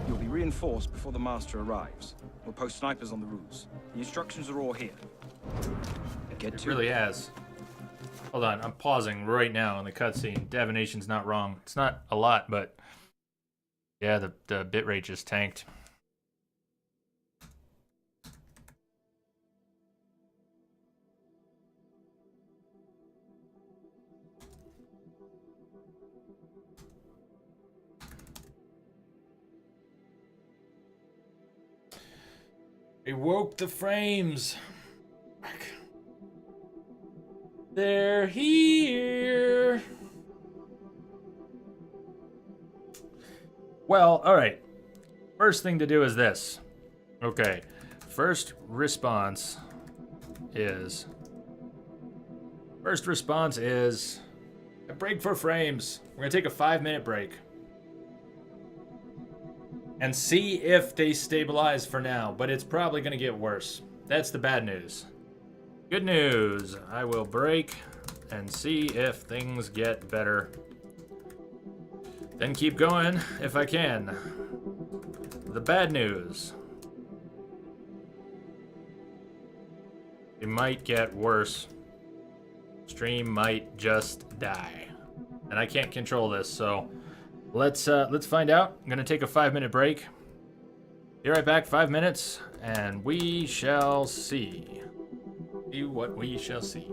[SPEAKER 11] You'll be reinforced before the master arrives. We'll post snipers on the roofs. The instructions are all here. Get
[SPEAKER 1] It
[SPEAKER 11] to
[SPEAKER 1] really has. Hold on, I'm pausing right now in the cutscene. Divination's not wrong. It's not a lot, but yeah, the bitrate just tanked. They woke the frames. They're here. Well, all right. First thing to do is this. Okay. First response is a break for frames. We're going to take a 5-minute break. And see if they stabilize for now, but it's probably going to get worse. That's the bad news. Good news. I will break and see if things get better. Then keep going if I can. The bad news. It might get worse. Stream might just die. And I can't control this, so let's find out. I'm gonna take a 5-minute break. Be right back, 5 minutes, and we shall see. See what we shall see.